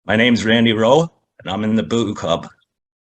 My name's Randy Rowe, and I'm in the Boo Club.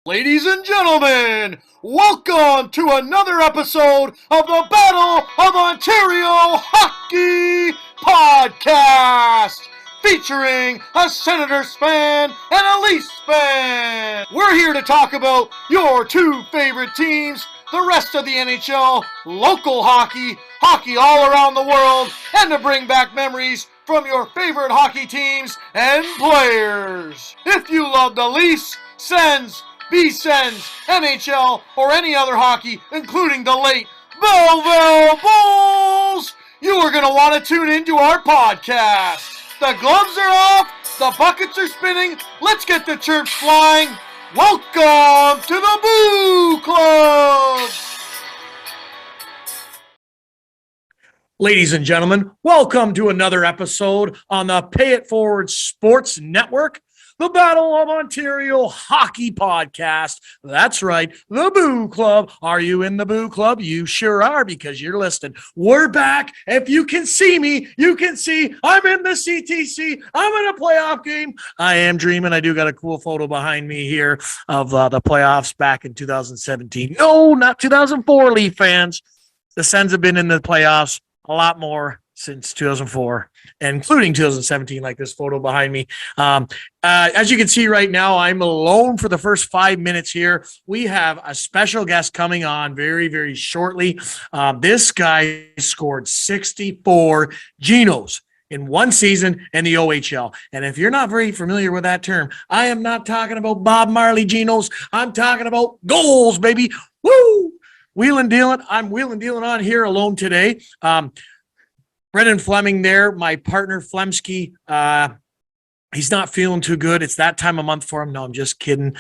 Ladies and gentlemen, welcome to another episode of the Battle of Ontario Hockey Podcast, featuring a Senators fan and a Leafs fan. We're here to talk about your two favorite teams, the rest of the NHL, local hockey, hockey all around the world, and to bring back memories from your favorite hockey teams and players. If you love the Leafs, Sens, B-Sens, NHL, or any other hockey, including the late Belleville Bulls, you are going to want to tune into our podcast. The gloves are off, the buckets are spinning, let's get the chirps flying. Welcome to the Boo Club! Ladies and gentlemen, welcome to another episode on the Pay It Forward Sports Network, the Battle of Ontario Hockey Podcast. That's right, the Boo Club. Are you in the Boo Club? You sure are, because you're listening. We're back. If you can see me, you can see I'm in the CTC. I'm in a playoff game. I am dreaming. I do got a cool photo behind me here of the playoffs back in 2017. No, not 2004, Leaf fans. The Sens have been in the playoffs a lot more since 2004, including 2017, like this photo behind me. As you can see right now, I'm alone for the first 5 minutes here. We have a special guest coming on very, very shortly. This guy scored 64 Genos in one season in the OHL. And if you're not very familiar with that term, I am not talking about Bob Marley Genos. I'm talking about goals, baby. Woo! Wheeling dealing. I'm wheeling dealing on here alone today. Brendan Fleming there, my partner Flemsky. He's not feeling too good. It's that time of month for him. No, I'm just kidding.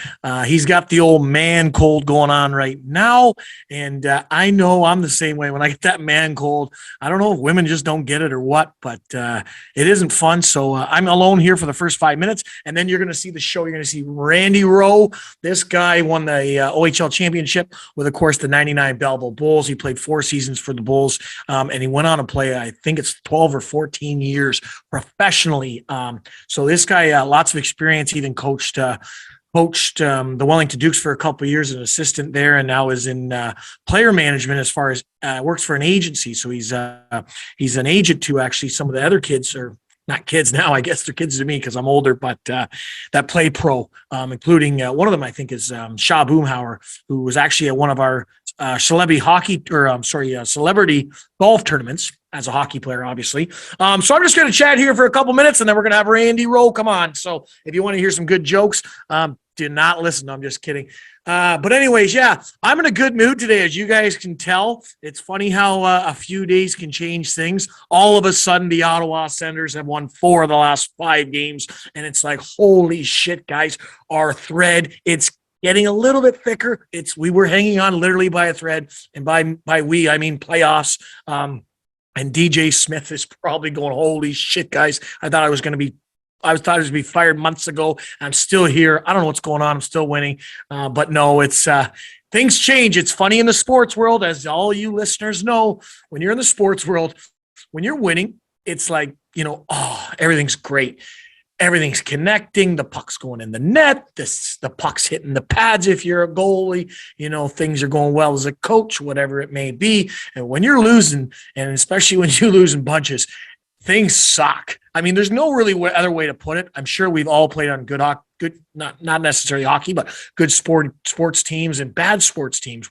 He's got the old man cold going on right now. And I know I'm the same way. When I get that man cold, I don't know if women just don't get it or what, but it isn't fun. So I'm alone here for the first 5 minutes. And then you're going to see the show. You're going to see Randy Rowe. This guy won the OHL Championship with, of course, the 99 Belleville Bulls. He played 4 seasons for the Bulls. And he went on to play, I think it's 12 or 14 years professionally. So this guy, lots of experience, even coached the Wellington Dukes for a couple of years as an assistant there, and now is in player management as far as works for an agency. So he's an agent to actually some of the other kids, or not kids now, I guess they're kids to me because I'm older, but that play pro, including one of them, I think, is Shaw Boomhauer, who was actually at one of our celebrity golf tournaments as a hockey player, obviously. So I'm just going to chat here for a couple minutes, and then we're going to have Randy Rowe come on. So if you want to hear some good jokes, do not listen. No, I'm just kidding. But anyways, yeah, I'm in a good mood today, as you guys can tell. It's funny how a few days can change things. All of a sudden, the Ottawa Senators have won 4 of the last 5 games, and it's like, holy shit, guys, our thread, it's getting a little bit thicker. We were hanging on literally by a thread, and by we, I mean playoffs. And DJ Smith is probably going, holy shit, guys. I thought I was going to be fired months ago. I'm still here. I don't know what's going on. I'm still winning. But no, it's things change. It's funny in the sports world, as all you listeners know. When you're in the sports world, when you're winning, it's like, everything's great. Everything's connecting. The puck's going in the net. The puck's hitting the pads if you're a goalie. Things are going well as a coach, whatever it may be. And when you're losing, and especially when you lose in bunches, things suck. I mean, there's no really other way to put it. I'm sure we've all played on good not necessarily hockey, but good sports teams and bad sports teams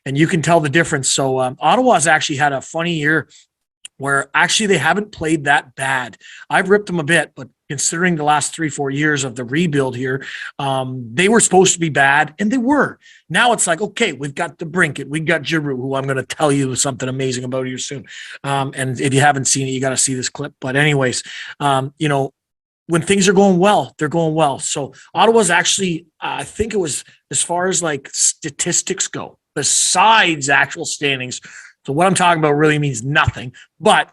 and you can tell the difference. So Ottawa's actually had a funny year where actually they haven't played that bad. I've ripped them a bit, but considering the last 3-4 years of the rebuild here, they were supposed to be bad, and they were. Now it's like, okay, we've got the Brinket, we've got Giroux, who I'm going to tell you something amazing about here soon. And if you haven't seen it, you got to see this clip. But anyways, when things are going well, they're going well. So Ottawa's actually, I think it was, as far as like statistics go, besides actual standings. So what I'm talking about really means nothing, but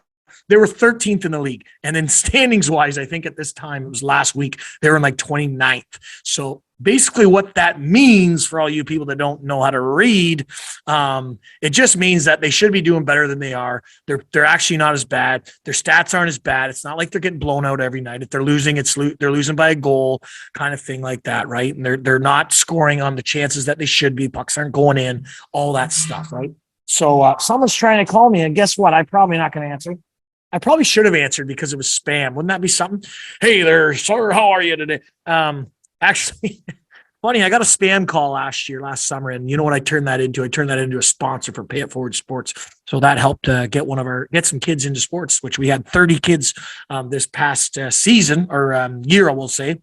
they were 13th in the league. And then standings wise, I think at this time, it was last week, they were in like 29th. So basically what that means for all you people that don't know how to read, it just means that they should be doing better than they are. They're actually not as bad. Their stats aren't as bad. It's not like they're getting blown out every night. If they're losing, they're losing by a goal, kind of thing like that, right? And they're not scoring on the chances that they should be. Pucks aren't going in, all that stuff, right? So someone's trying to call me, and guess what? I'm probably not going to answer. I probably should have answered because it was spam. Wouldn't that be something? Hey there, sir. How are you today? Actually, funny, I got a spam call last summer, and you know what I turned that into? I turned that into a sponsor for Pay It Forward Sports. So that helped get some kids into sports, which we had 30 kids this past season or year, I will say,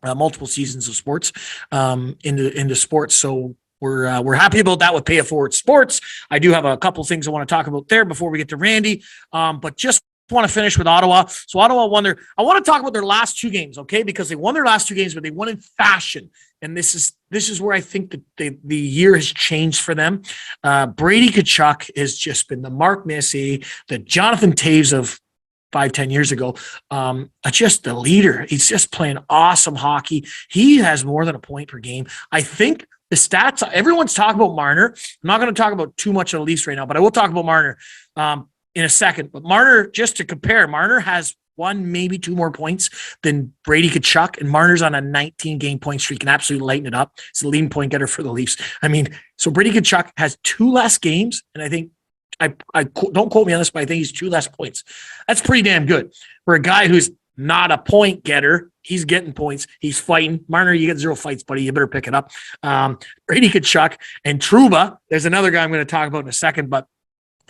multiple seasons of sports into sports. So we're happy about that with Pay It Forward Sports. I do have a couple things I want to talk about there before we get to Randy, but just want to finish with Ottawa. So Ottawa won I want to talk about their last two games, okay? Because they won their last two games, but they won in fashion. And this is where I think that the year has changed for them. Brady Tkachuk has just been the Mark Messier, the Jonathan Taves of 5-10 years ago. Just the leader. He's just playing awesome hockey. He has more than a point per game. I think the stats, everyone's talking about Marner. I'm not going to talk about too much of the Leafs right now, but I will talk about Marner in a second. But Marner, just to compare, Marner has one, maybe two more points than Brady Tkachuk, and Marner's on a 19-game point streak and absolutely lighting it up. It's the leading point getter for the Leafs. I mean, so Brady Tkachuk has 2 less games, and I think I don't quote me on this, but I think he's 2 less points. That's pretty damn good for a guy who's not a point getter. He's getting points. He's fighting. Marner, you get 0 fights, buddy. You better pick it up. Brady Tkachuk and Trouba. There's another guy I'm going to talk about in a second, but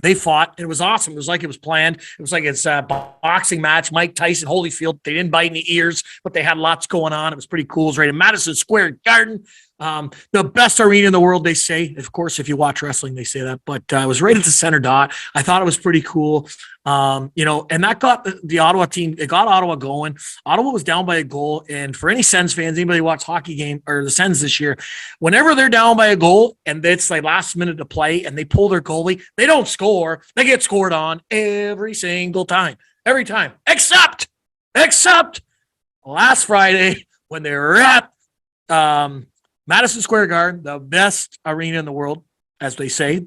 they fought. It was awesome. It was like it was planned. It was like it's a boxing match. Mike Tyson, Holyfield. They didn't bite in the ears, but they had lots going on. It was pretty cool. It was right in Madison Square Garden. The best arena in the world, they say. Of course, if you watch wrestling, they say that. But it was right at the center dot. I thought it was pretty cool. And that got the Ottawa team. It got Ottawa going. Ottawa was down by a goal. And for any Sens fans, anybody watch hockey game or the Sens this year, whenever they're down by a goal and it's like last minute to play and they pull their goalie, they don't score. They get scored on every single time. Every time. Except last Friday when they were at Madison Square Garden, the best arena in the world, as they say.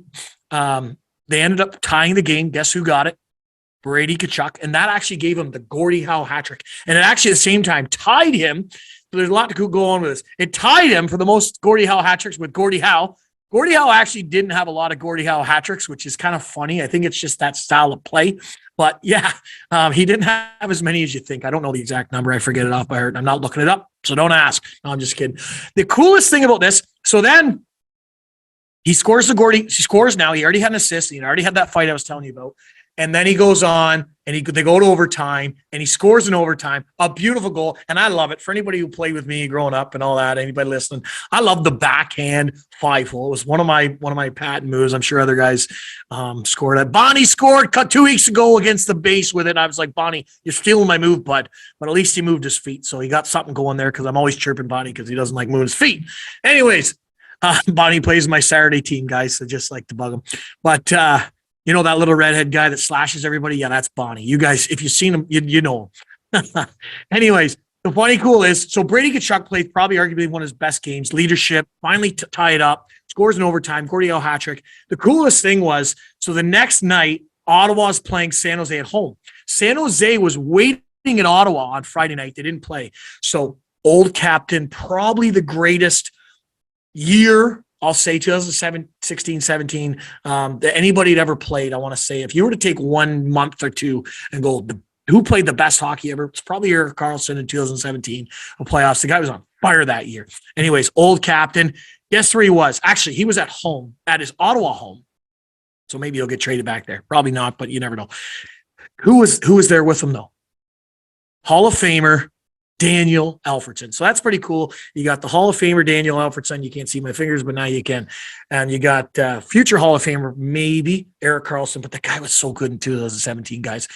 They ended up tying the game. Guess who got it? Brady Tkachuk. And that actually gave him the Gordie Howe hat trick. And it actually at the same time tied him. So there's a lot to go on with this. It tied him for the most Gordie Howe hat tricks with Gordie Howe. Gordie Howe actually didn't have a lot of Gordie Howe hat tricks, which is kind of funny. I think it's just that style of play. But yeah, he didn't have as many as you think. I don't know the exact number. I forget it off by heart. I'm not looking it up, so don't ask. No, I'm just kidding. The coolest thing about this, so then he scores he scores now. He already had an assist. He already had that fight I was telling you about. And then he goes on and they go to overtime and he scores in overtime. A beautiful goal. And I love it. For anybody who played with me growing up and all that, anybody listening, I love the backhand 5-hole. It was one of my patent moves. I'm sure other guys scored it. Bonnie scored 2 weeks ago against the base with it. I was like, Bonnie, you're stealing my move, bud. But at least he moved his feet. So he got something going there because I'm always chirping Bonnie because he doesn't like moving his feet. Anyways, Bonnie plays my Saturday team, guys. So just like to bug him. But, you know that little redhead guy that slashes everybody? Yeah, that's Bonnie. You guys, if you've seen him, you know him. Anyways, the funny cool is, so Brady Tkachuk played probably arguably one of his best games. Leadership, finally tie it up, scores in overtime, Gordie Howe hat trick. The coolest thing was, so the next night, Ottawa's playing San Jose at home. San Jose was waiting in Ottawa on Friday night. They didn't play. So old captain, probably the greatest year, I'll say 2016, 17, that anybody had ever played. I want to say, if you were to take 1 month or two and go, who played the best hockey ever? It's probably Erik Karlsson in 2017 playoffs. The guy was on fire that year. Anyways, old captain. Guess where he was? Actually, he was at home, at his Ottawa home. So maybe he'll get traded back there. Probably not, but you never know. Who was there with him though? Hall of Famer Daniel Alfredsson. So that's pretty cool. You got the Hall of Famer Daniel Alfredsson. You can't see my fingers, but now you can. And you got future Hall of Famer, maybe Erik Karlsson, but the guy was so good in 2017, guys.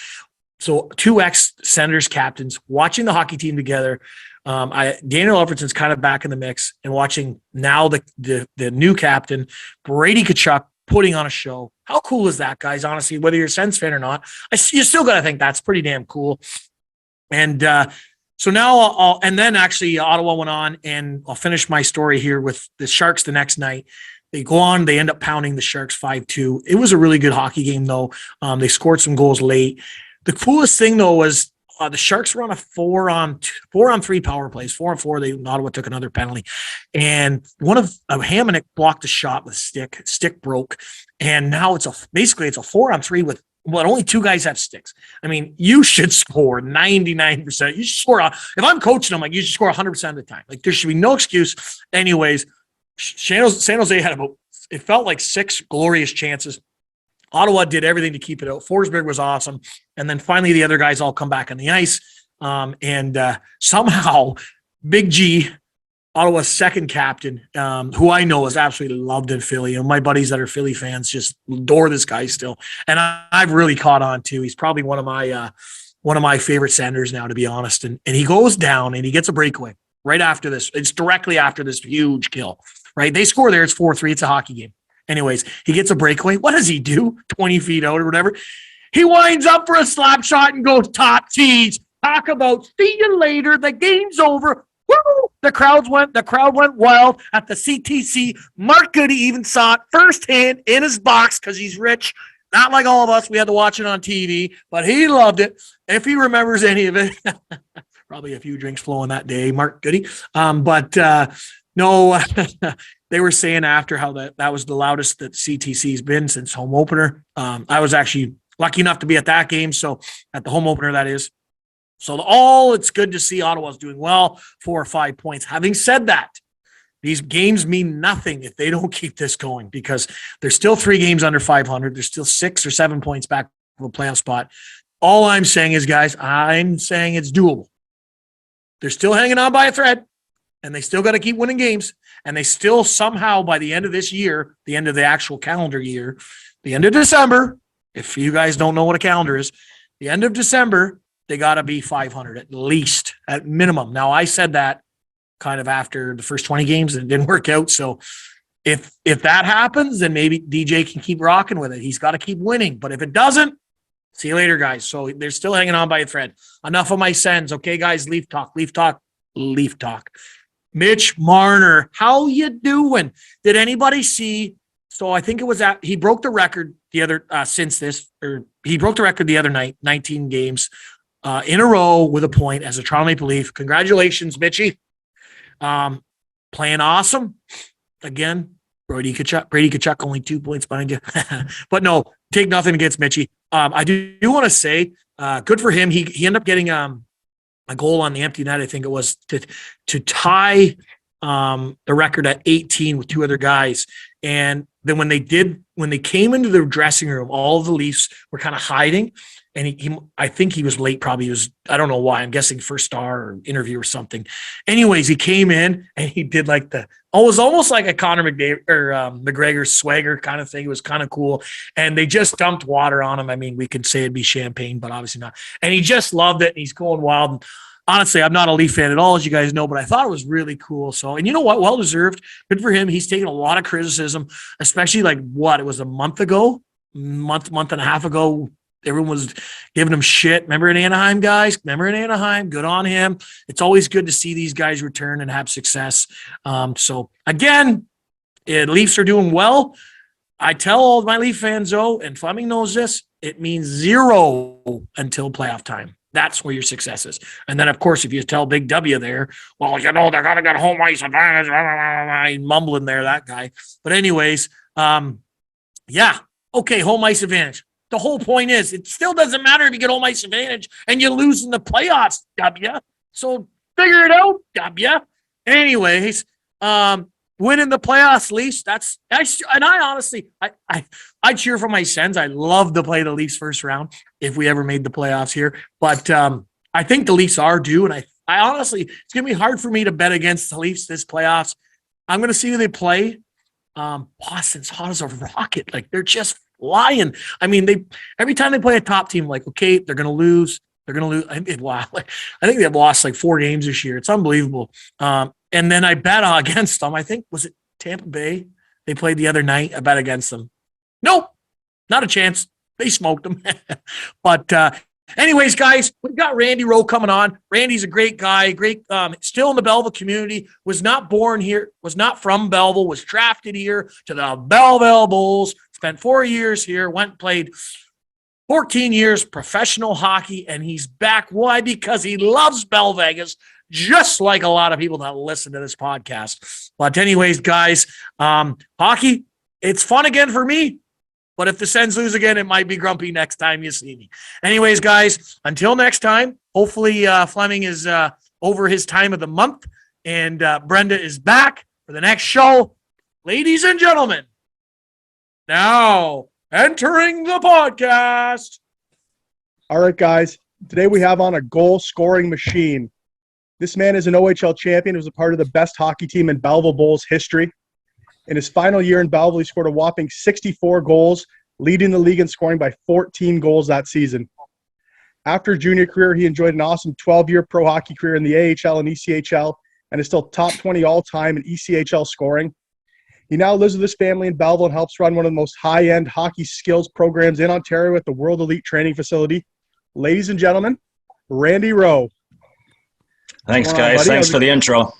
So 2 ex-Senators captains watching the hockey team together. Daniel Alfredsson's kind of back in the mix, and watching now the new captain, Brady Tkachuk, putting on a show. How cool is that, guys? Honestly, whether you're a Sens fan or not, you still got to think that's pretty damn cool. And so now and then actually Ottawa went on, and I'll finish my story here with the Sharks the next night. They go on, they end up pounding the Sharks 5-2. It was a really good hockey game, though. They scored some goals late. The coolest thing, though, was the Sharks were on a 4-on-3 power plays. 4-on-4, Ottawa took another penalty. And one of Hamonic blocked a shot with a stick broke. And now it's a 4-on-3 with only two guys have sticks. I mean, you should score 99%. You should score. If I'm coaching them, like, you should score 100% of the time. Like, there should be no excuse. Anyways, San Jose had it felt like 6 glorious chances. Ottawa did everything to keep it out. Forsberg was awesome. And then finally the other guys all come back on the ice. And somehow Big G, Ottawa's second captain, who I know is absolutely loved in Philly. And my buddies that are Philly fans just adore this guy still. And I've really caught on too. He's probably one of my favorite Sanders now, to be honest. And he goes down and he gets a breakaway right after this. It's directly after this huge kill, right? They score there. It's 4-3. It's a hockey game. Anyways, he gets a breakaway. What does he do? 20 feet out or whatever. He winds up for a slap shot and goes top tees. Talk about see you later. The game's over. Woo! The crowd went wild at the CTC. Mark Goody even saw it firsthand in his box because he's rich. Not like all of us. We had to watch it on TV, but he loved it. If he remembers any of it, probably a few drinks flowing that day, Mark Goody. No, they were saying after how that was the loudest that CTC's been since home opener. I was actually lucky enough to be at that game. So at the home opener, that is. So it's good to see Ottawa's doing well, 4 or 5 points. Having said that, these games mean nothing if they don't keep this going because there's still 3 games under 500. There's still 6 or 7 points back from a playoff spot. All I'm saying is, guys, I'm saying it's doable. They're still hanging on by a thread. And they still got to keep winning games. And they still somehow, by the end of this year, the end of the actual calendar year, the end of December, if you guys don't know what a calendar is, the end of December, they got to be 500 at least, at minimum. Now, I said that kind of after the first 20 games and it didn't work out. So if that happens, then maybe DJ can keep rocking with it. He's got to keep winning. But if it doesn't, see you later, guys. So they're still hanging on by a thread. Enough of my Sens. Okay, guys, Leaf talk. Mitch Marner, how you doing? Did anybody see? So I think it was he broke the record the other he broke the record the other night, 19 games in a row with a point as a Toronto Maple Leaf. Congratulations, Mitchie. Playing awesome. Again, Brady Tkachuk only 2 points behind you. But no, take nothing against Mitchie. I do want to say, good for him. He ended up getting a goal on the empty net, I think it was, to tie the record at 18 with 2 other guys. And then when they came into the dressing room, all of the Leafs were kind of hiding. And I think he was late. Probably I don't know why. I'm guessing first star or interview or something. Anyways, he came in and he did like it was almost like a Conor McGregor swagger kind of thing. It was kind of cool. And they just dumped water on him. I mean, we could say it'd be champagne, but obviously not. And he just loved it. And he's going wild. And honestly, I'm not a Leaf fan at all, as you guys know, but I thought it was really cool. So, and you know what? Well-deserved. Good for him. He's taken a lot of criticism, especially it was a month and a half ago. Everyone was giving him shit. Remember in Anaheim, guys? Good on him. It's always good to see these guys return and have success. So, again, Leafs are doing well. I tell all my Leaf fans, though, and Fleming knows this, it means 0 until playoff time. That's where your success is. And then, of course, if you tell Big W there, well, they're going to get home ice advantage. Mumbling there, that guy. But anyways, yeah. Okay, home ice advantage. The whole point is it still doesn't matter if you get home ice advantage and you lose in the playoffs, W. So figure it out, W. Anyways, winning the playoffs, Leafs. I honestly cheer for my Sens. I love to play the Leafs first round if we ever made the playoffs here. But I think the Leafs are due, and I honestly, it's gonna be hard for me to bet against the Leafs this playoffs. I'm gonna see who they play. Boston's hot as a rocket. Like they're just flying. I mean, every time they play a top team, like, okay, they're gonna lose. I think they've lost like 4 games this year. It's unbelievable. And then I bet against them. I think, was it Tampa Bay? They played the other night. I bet against them. Nope. Not a chance. They smoked them. But anyways, guys, we've got Randy Rowe coming on. Randy's a great guy, still in the Belleville community, was not born here, was not from Belleville, was drafted here to the Belleville Bulls, spent 4 years here, played 14 years professional hockey, and he's back. Why? Because he loves Bell Vegas, just like a lot of people that listen to this podcast. But anyways, guys, hockey, it's fun again for me. But if the Sens lose again, it might be grumpy next time you see me. Anyways, guys, until next time, hopefully Fleming is over his time of the month, and Brenda is back for the next show. Ladies and gentlemen, now entering the podcast. All right, guys. Today we have on a goal-scoring machine. This man is an OHL champion. He was a part of the best hockey team in Belleville Bulls history. In his final year in Belleville, he scored a whopping 64 goals, leading the league in scoring by 14 goals that season. After junior career, he enjoyed an awesome 12-year pro hockey career in the AHL and ECHL, and is still top 20 all-time in ECHL scoring. He now lives with his family in Belleville and helps run one of the most high-end hockey skills programs in Ontario at the World Elite Training Facility. Ladies and gentlemen, Randy Rowe. Thanks, guys. Thanks for the intro.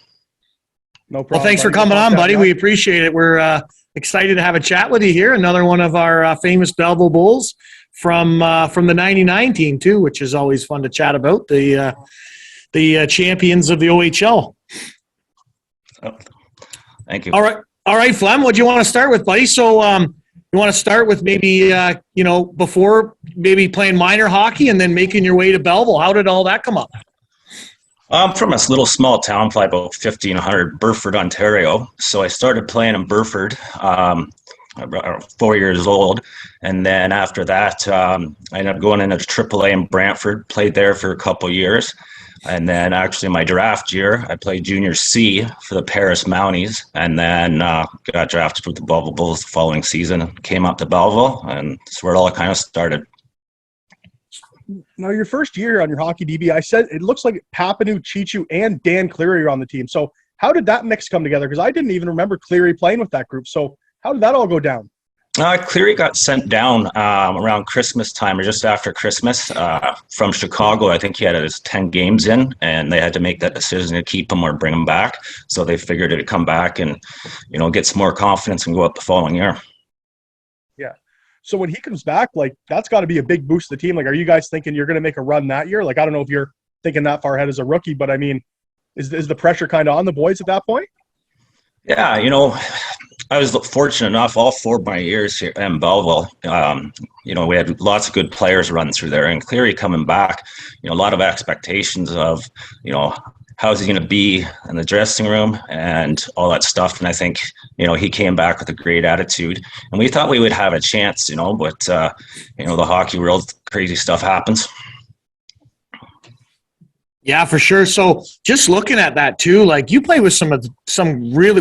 No problem. Well, thanks for coming on, buddy. We appreciate it. We're excited to have a chat with you here. Another one of our famous Belleville Bulls from the '99 team too, which is always fun to chat about. The champions of the OHL. Oh, thank you. All right, Flem. What do you want to start with, buddy? So, you want to start with maybe before maybe playing minor hockey and then making your way to Belleville. How did all that come up? I'm from a little small town, probably about 1,500, Burford, Ontario. So I started playing in Burford, about 4 years old. And then after that, I ended up going into AAA in Brantford, played there for a couple years. And then actually my draft year, I played Junior C for the Paris Mounties, and then got drafted with the Belleville Bulls the following season. Came up to Belleville, and that's where it all kind of started. Now, your first year on your hockey DB, I said it looks like Papineau, Chichu, and Dan Cleary are on the team. So how did that mix come together? Because I didn't even remember Cleary playing with that group. So how did that all go down? Cleary got sent down around Christmas time or just after Christmas from Chicago. I think he had his 10 games in, and they had to make that decision to keep him or bring him back. So they figured it'd come back and, get some more confidence and go up the following year. Yeah. So when he comes back, that's got to be a big boost to the team. Are you guys thinking you're going to make a run that year? I don't know if you're thinking that far ahead as a rookie, but I mean, is the pressure kind of on the boys at that point? Yeah, I was fortunate enough all 4 of my years here in Belleville. We had lots of good players run through there, and Cleary coming back, a lot of expectations of, how's he going to be in the dressing room and all that stuff. And I think, he came back with a great attitude, and we thought we would have a chance, but, the hockey world, crazy stuff happens. Yeah, for sure. So just looking at that too, you play with some really,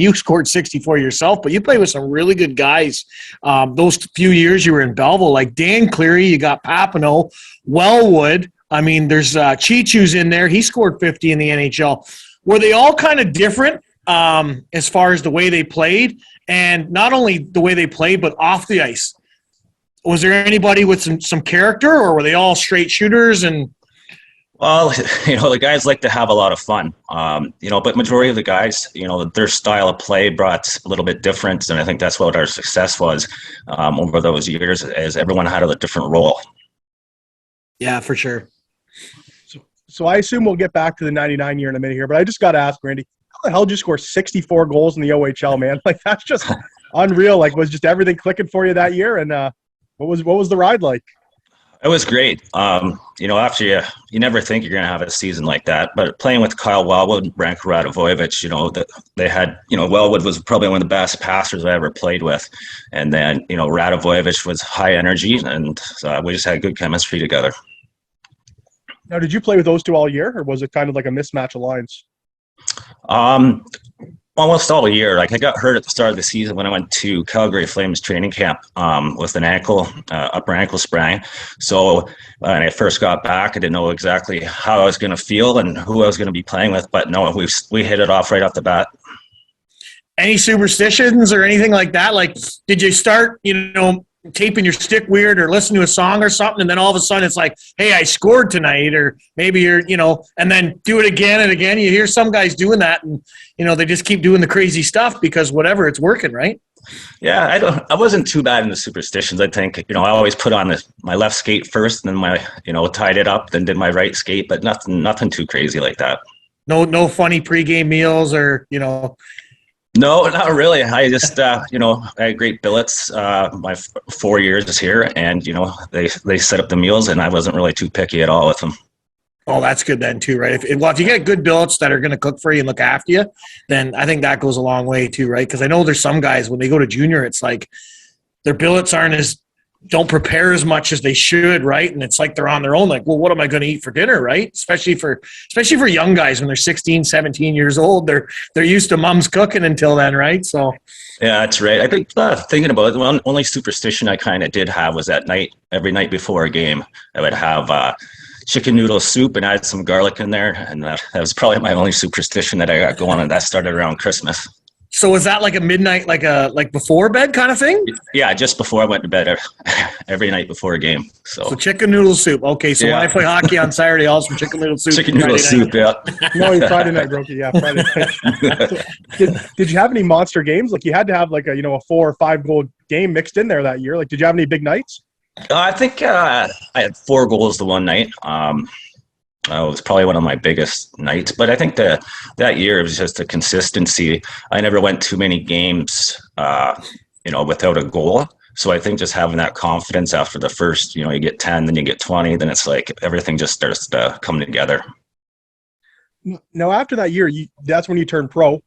you scored 64 yourself, but you play with some really good guys. Those few years you were in Belleville, like Dan Cleary, you got Papineau, Wellwood. There's Chichu's in there. He scored 50 in the NHL. Were they all kind of different as far as the way they played, and not only the way they played, but off the ice? Was there anybody with some character, or were they all straight shooters? And well, the guys like to have a lot of fun, but majority of the guys, their style of play brought a little bit different. And I think that's what our success was over those years, as everyone had a different role. Yeah, for sure. So I assume we'll get back to the 99 year in a minute here, but I just got to ask, Randy, how the hell did you score 64 goals in the OHL, man? That's just unreal. Was just everything clicking for you that year? And what was the ride like? It was great. After you never think you're going to have a season like that, but playing with Kyle Wellwood and Branko Radovojevic, they had, Wellwood was probably one of the best passers I ever played with. And then, Radovojevic was high energy, and we just had good chemistry together. Now, did you play with those two all year, or was it kind of like a mismatch of lines? Almost all year. I got hurt at the start of the season when I went to Calgary Flames training camp with an upper ankle sprain. So when I first got back, I didn't know exactly how I was going to feel and who I was going to be playing with. But no, we hit it off right off the bat. Any superstitions or anything like that? Did you start, taping your stick weird or listening to a song or something, and then all of a sudden it's like, hey, I scored tonight, or maybe you're, and then do it again and again. You hear some guys doing that, and, they just keep doing the crazy stuff because whatever, it's working, right? Yeah, I wasn't too bad in the superstitions. I think, I always put on my left skate first, and then tied it up, then did my right skate, but nothing too crazy like that. No funny pregame meals or, No, not really. I just, I had great billets my 4 years here, and, they set up the meals, and I wasn't really too picky at all with them. Oh, that's good then too, right? If you get good billets that are going to cook for you and look after you, then I think that goes a long way too, right? Because I know there's some guys, when they go to junior, it's like their billets don't prepare as much as they should, right? And it's like they're on their own, like, well, what am I going to eat for dinner, right? Especially for young guys when they're 16, 17 years old, they're used to mom's cooking until then, right? So yeah, that's right. I think thinking about it, the only superstition I kind of did have was at night, every night before a game, I would have chicken noodle soup and add some garlic in there, and that was probably my only superstition that I got going, and that started around Christmas. So is that like a midnight, like before bed kind of thing? Yeah, just before I went to bed every night before a game. So chicken noodle soup. Okay, so when I play hockey on Saturday, also chicken noodle soup. Chicken noodle soup, yeah. No, Friday night, Broeky. Yeah, Friday night. Did you have any monster games? Like you had to have like a 4 or 5 goal game mixed in there that year. Like, did you have any big nights? I think I had 4 goals the one night. It was probably one of my biggest nights, but I think that year it was just a consistency. I never went too many games, without a goal. So I think just having that confidence after the first, you get 10, then you get 20, then it's like everything just starts to come together. Now, after that year, that's when you turned pro.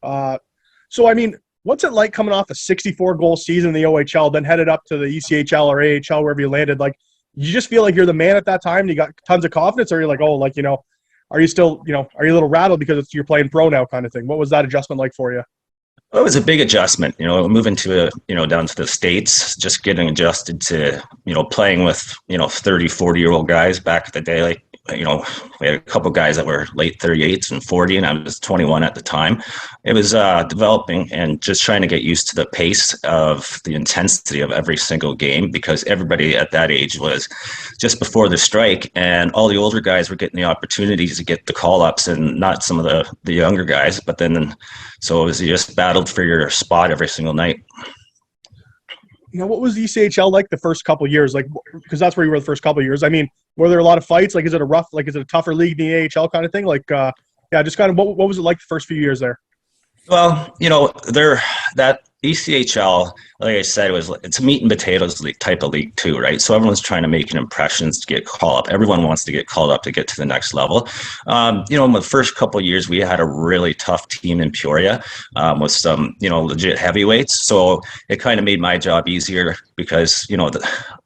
So, I mean, what's it like coming off a 64-goal season in the OHL, then headed up to the ECHL or AHL, wherever you landed? Like, you just feel like you're the man at that time and you got tons of confidence, or you're like, are you still, are you a little rattled because you're playing pro now kind of thing? What was that adjustment like for you? Well, it was a big adjustment, moving to, down to the States, just getting adjusted to, playing with, 30, 40-year-old guys back in the day. Like, we had a couple guys that were late 38s and 40, and I was 21 at the time. It was developing and just trying to get used to the pace of the intensity of every single game, because everybody at that age was just before the strike, and all the older guys were getting the opportunities to get the call-ups and not some of the younger guys. But then, so it was, you just battled for your spot every single night. What was the ECHL like the first couple of years? Like, because that's where you were the first couple of years. I mean, were there a lot of fights? Like, is it a tougher league than the AHL kind of thing? Like, just kind of what was it like the first few years there? Well, that ECHL, like I said, it's a meat and potatoes league type of league too, right? So everyone's trying to make an impression to get called up. Everyone wants to get called up to get to the next level. In the first couple of years, we had a really tough team in Peoria with some, legit heavyweights. So it kind of made my job easier because,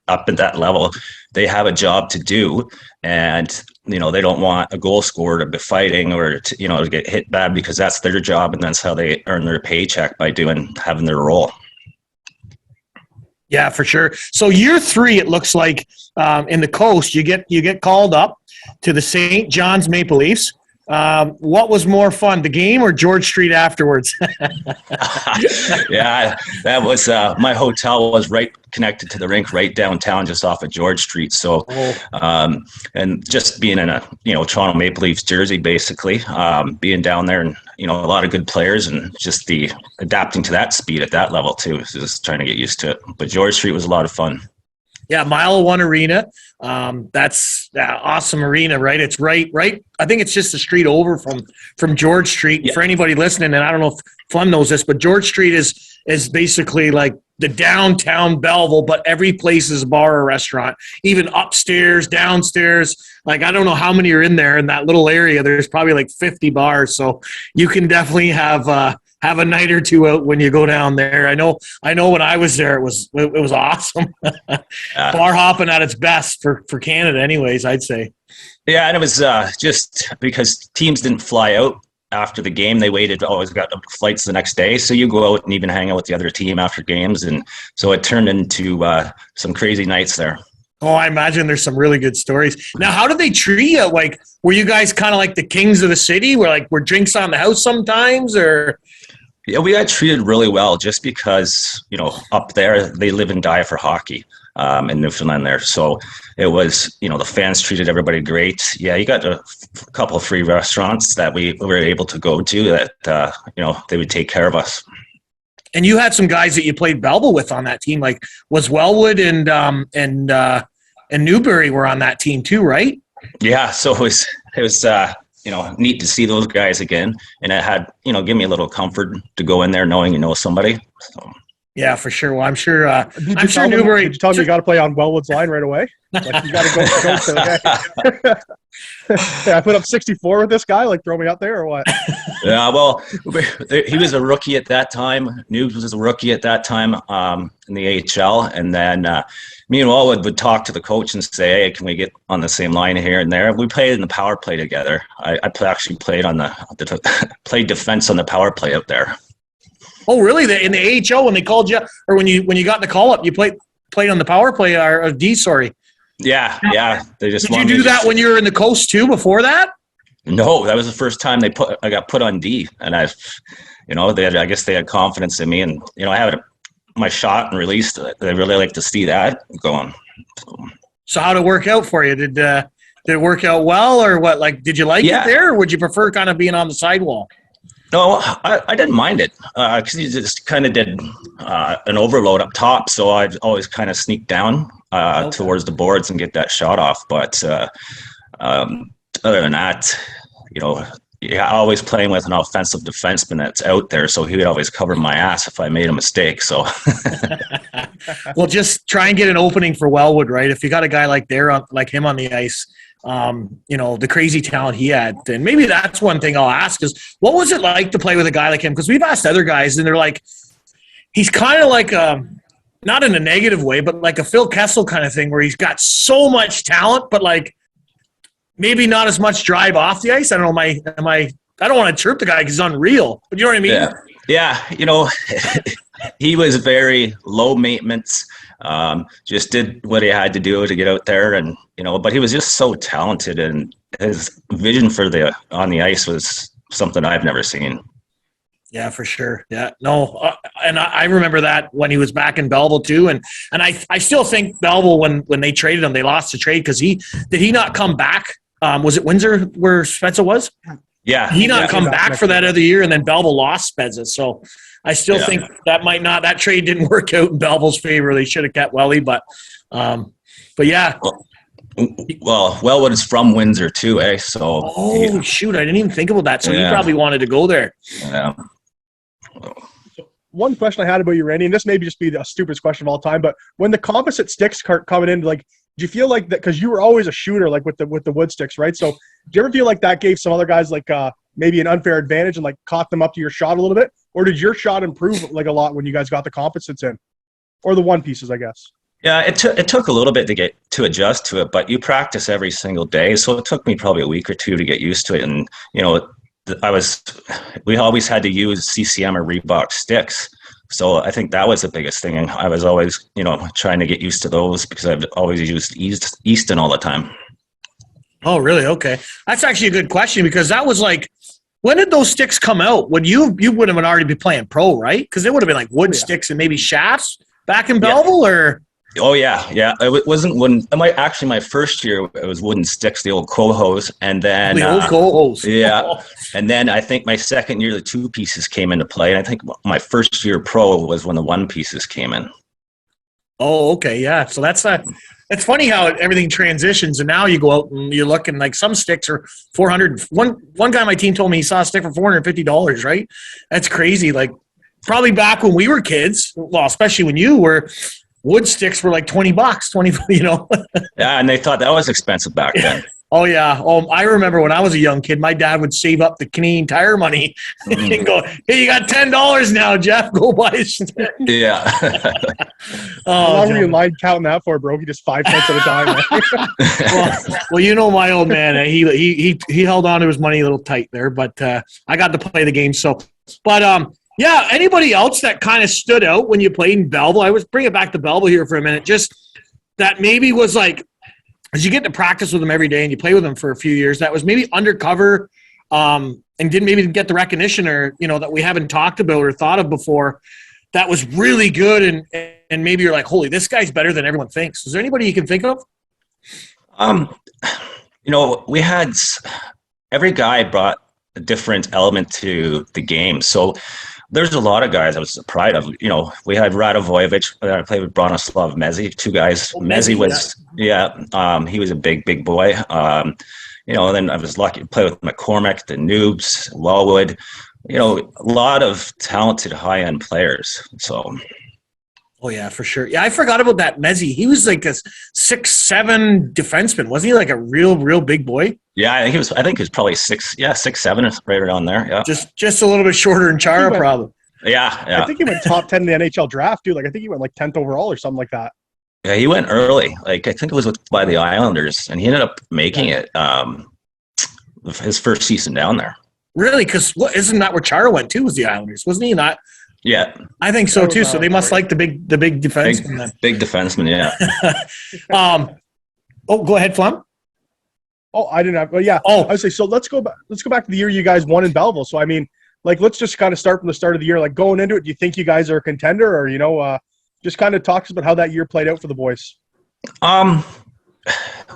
up at that level, they have a job to do, and they don't want a goal scorer to be fighting or to get hit bad, because that's their job, and that's how they earn their paycheck, by having their role. Yeah, for sure. So year 3, it looks like in the Coast, you get called up to the St. John's Maple Leafs. What was more fun, the game or George Street afterwards? Yeah, that was my hotel was right connected to the rink, right downtown, just off of George Street. So, and just being in a Toronto Maple Leafs jersey, basically, being down there, and a lot of good players, and just the adapting to that speed at that level too, just trying to get used to it. But George Street was a lot of fun. Yeah, Mile 1 Arena. That's awesome arena, right? It's right. I think it's just the street over from George Street. Yeah. For anybody listening, and I don't know if Flem knows this, but George Street is basically like the downtown Belleville, but every place is a bar or restaurant, even upstairs, downstairs. Like, I don't know how many are in there in that little area. There's probably like 50 bars, so you can definitely have a night or two out when you go down there. I know when I was there, it was awesome. Bar hopping at its best for Canada anyways, I'd say. Yeah, and it was just because teams didn't fly out after the game. They waited, always got flights the next day. So you go out and even hang out with the other team after games. And so it turned into some crazy nights there. Oh, I imagine there's some really good stories. Now, how did they treat you? Like, were you guys kind of like the kings of the city? Were drinks on the house sometimes, or? Yeah, we got treated really well just because, up there, they live and die for hockey in Newfoundland there. So it was, the fans treated everybody great. Yeah, you got a couple of free restaurants that we were able to go to that, they would take care of us. And you had some guys that you played Belleville with on that team, like was Wellwood and Newbury were on that team too, right? Yeah, so it was neat to see those guys again, and it had give me a little comfort to go in there knowing somebody. So. Yeah, for sure. Well, I'm sure. I'm sure Newbury. Did you tell me you got to play on Wellwood's line right away? Like you got to go. Hey, I put up 64 with this guy. Like throw me up there or what? Yeah, well, he was a rookie at that time. Newbs was a rookie at that time in the AHL, and then me and Wellwood would talk to the coach and say, "Hey, can we get on the same line here and there?" We played in the power play together. I actually played played defense on the power play out there. Oh, really? In the AHL when they called you, or when you got the call up, you played on the power play or D? Sorry. Yeah. They just did you do that when you were in the coast too? Before that? No, that was the first time I got put on D, and I guess they had confidence in me, and I had my shot and released. They really like to see that going. So how did it work out for you? Did it work out well, or what? Like, did you like it there, or would you prefer kind of being on the sidewall? No, I didn't mind it because he just kind of did an overload up top, so I'd always kind of sneak down towards the boards and get that shot off. But other than that, always playing with an offensive defenseman that's out there, so he would always cover my ass if I made a mistake. So, well, just try and get an opening for Wellwood, right? If you got a guy like him on the ice. The crazy talent he had. And maybe that's one thing I'll ask is, what was it like to play with a guy like him? Because we've asked other guys, and they're like, he's kind of like not in a negative way, but like a Phil Kessel kind of thing where he's got so much talent, but like maybe not as much drive off the ice. I don't know. I don't want to chirp the guy because he's unreal, but you know what I mean? Yeah. He was very low maintenance. Just did what he had to do to get out there, and but he was just so talented, and his vision on the ice was something I've never seen. Yeah, for sure. Yeah, no, and I remember that when he was back in Belleville too, and I still think Belleville when they traded him, they lost the trade because did he not come back? Was it Windsor where Spezza was? Yeah, he not come back for that other year, and then Belleville lost Spezza. So I still think that trade didn't work out in Belleville's favor. They should have kept Welly, but yeah. Well, Wellwood is from Windsor too, eh? So shoot, I didn't even think about that. So he probably wanted to go there. Yeah. One question I had about you, Randy, and this may just be the stupidest question of all time, but when the composite sticks coming in, like, do you feel like that because you were always a shooter, like with the wood sticks, right? So do you ever feel like that gave some other guys like maybe an unfair advantage and like caught them up to your shot a little bit, or did your shot improve like a lot when you guys got the composites in, or the one pieces, I guess? Yeah, it took a little bit to adjust to it, but you practice every single day, so it took me probably a week or two to get used to it, and we always had to use CCM or Reebok sticks. So I think that was the biggest thing. And I was always, trying to get used to those because I've always used Easton all the time. Oh, really? Okay. That's actually a good question because that was like, when did those sticks come out? When you would have already been playing pro, right? Because they would have been like wood sticks and maybe shafts back in Belleville or? Oh, yeah. It wasn't my first year, it was wooden sticks, the old cohos. And then. The old cohos. Yeah. And then I think my second year, the two pieces came into play. And I think my first year pro was when the one pieces came in. Oh, okay. Yeah. So it's funny how everything transitions. And now you go out and you look and like some sticks are $400. One guy on my team told me he saw a stick for $450, right? That's crazy. Like probably back when we were kids, well, especially when you were, wood sticks were like $20, Yeah, and they thought that was expensive back then. Oh, yeah. I remember when I was a young kid, my dad would save up the Canadian Tire money and go, hey, you got $10 now, Jeff. Go buy a stick. Yeah. How long were you in line counting that for, bro? He just 5 cents at a time. Well, my old man, he held on to his money a little tight there, but I got to play the game. So, but yeah, anybody else that kind of stood out when you played in Belleville? I was bring it back to Belleville here for a minute. Just that maybe was like, as you get to practice with them every day and you play with them for a few years, that was maybe undercover and didn't maybe get the recognition or, that we haven't talked about or thought of before that was really good and maybe you're like, holy, this guy's better than everyone thinks. Is there anybody you can think of? We had every guy brought a different element to the game. So there's a lot of guys I was proud of. We had Radovojevic. I played with Bronislav Mezi, two guys. Mezi was, he was a big boy. And then I was lucky to play with McCormick, the Noobs, Wellwood. A lot of talented high-end players. So. Oh, yeah, for sure. Yeah, I forgot about that Mezi. He was like a 6'7" defenseman. Wasn't he like a real big boy? Yeah, I think he was probably 6'7", right around there. Yeah. Just a little bit shorter than Chara, probably. Yeah. I think he went top 10 in the NHL draft, too. Like, I think he went like 10th overall or something like that. Yeah, he went early. Like, I think it was by the Islanders, and he ended up making it his first season down there. Really? Because isn't that where Chara went, too, was the Islanders? Wasn't he not? Yeah, I think so too. So they must like the big defenseman. Then. Big defenseman, yeah. Go ahead, Flem. Oh, I didn't have. Well, yeah. I would say so. Let's go back. Let's go back to the year you guys won in Belleville. So I mean, like, let's just kind of start from the start of the year. Like going into it, do you think you guys are a contender, or just kind of talk about how that year played out for the boys?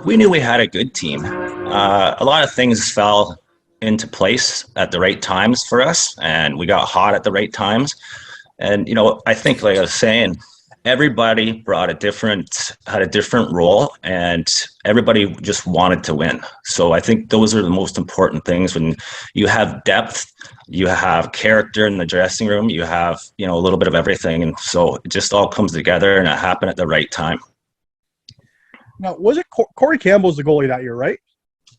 We knew we had a good team. A lot of things fell into place at the right times for us, and we got hot at the right times. And I think, like I was saying, everybody had a different role, and everybody just wanted to win. So I think those are the most important things. When you have depth, you have character in the dressing room, you have a little bit of everything, and so it just all comes together, and it happened at the right time. Now, was it Corey Campbell's the goalie that year, right?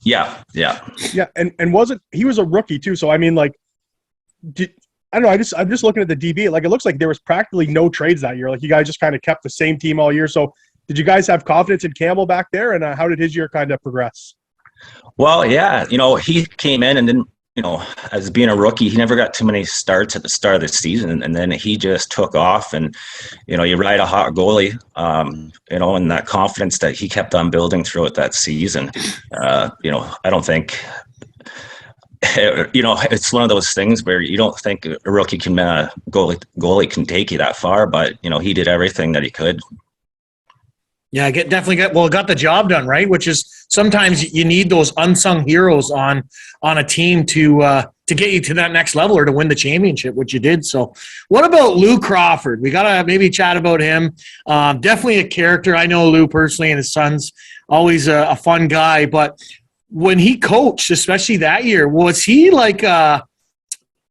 Yeah. And wasn't he was a rookie too? So I mean, like, I don't know. I'm just looking at the DB. Like, it looks like there was practically no trades that year. Like, you guys just kind of kept the same team all year. So did you guys have confidence in Campbell back there? And how did his year kind of progress? Well, yeah, he came in and then, as being a rookie, he never got too many starts at the start of the season. And then he just took off, and, you ride a hot goalie, and that confidence that he kept on building throughout that season. I don't think, it's one of those things where you don't think a rookie goalie can take you that far, but, he did everything that he could. Yeah, got the job done, right? Which is sometimes you need those unsung heroes on a team to get you to that next level or to win the championship, which you did. So what about Lou Crawford? We got to maybe chat about him. Definitely a character. I know Lou personally, and his son's always a fun guy. But when he coached, especially that year, was he like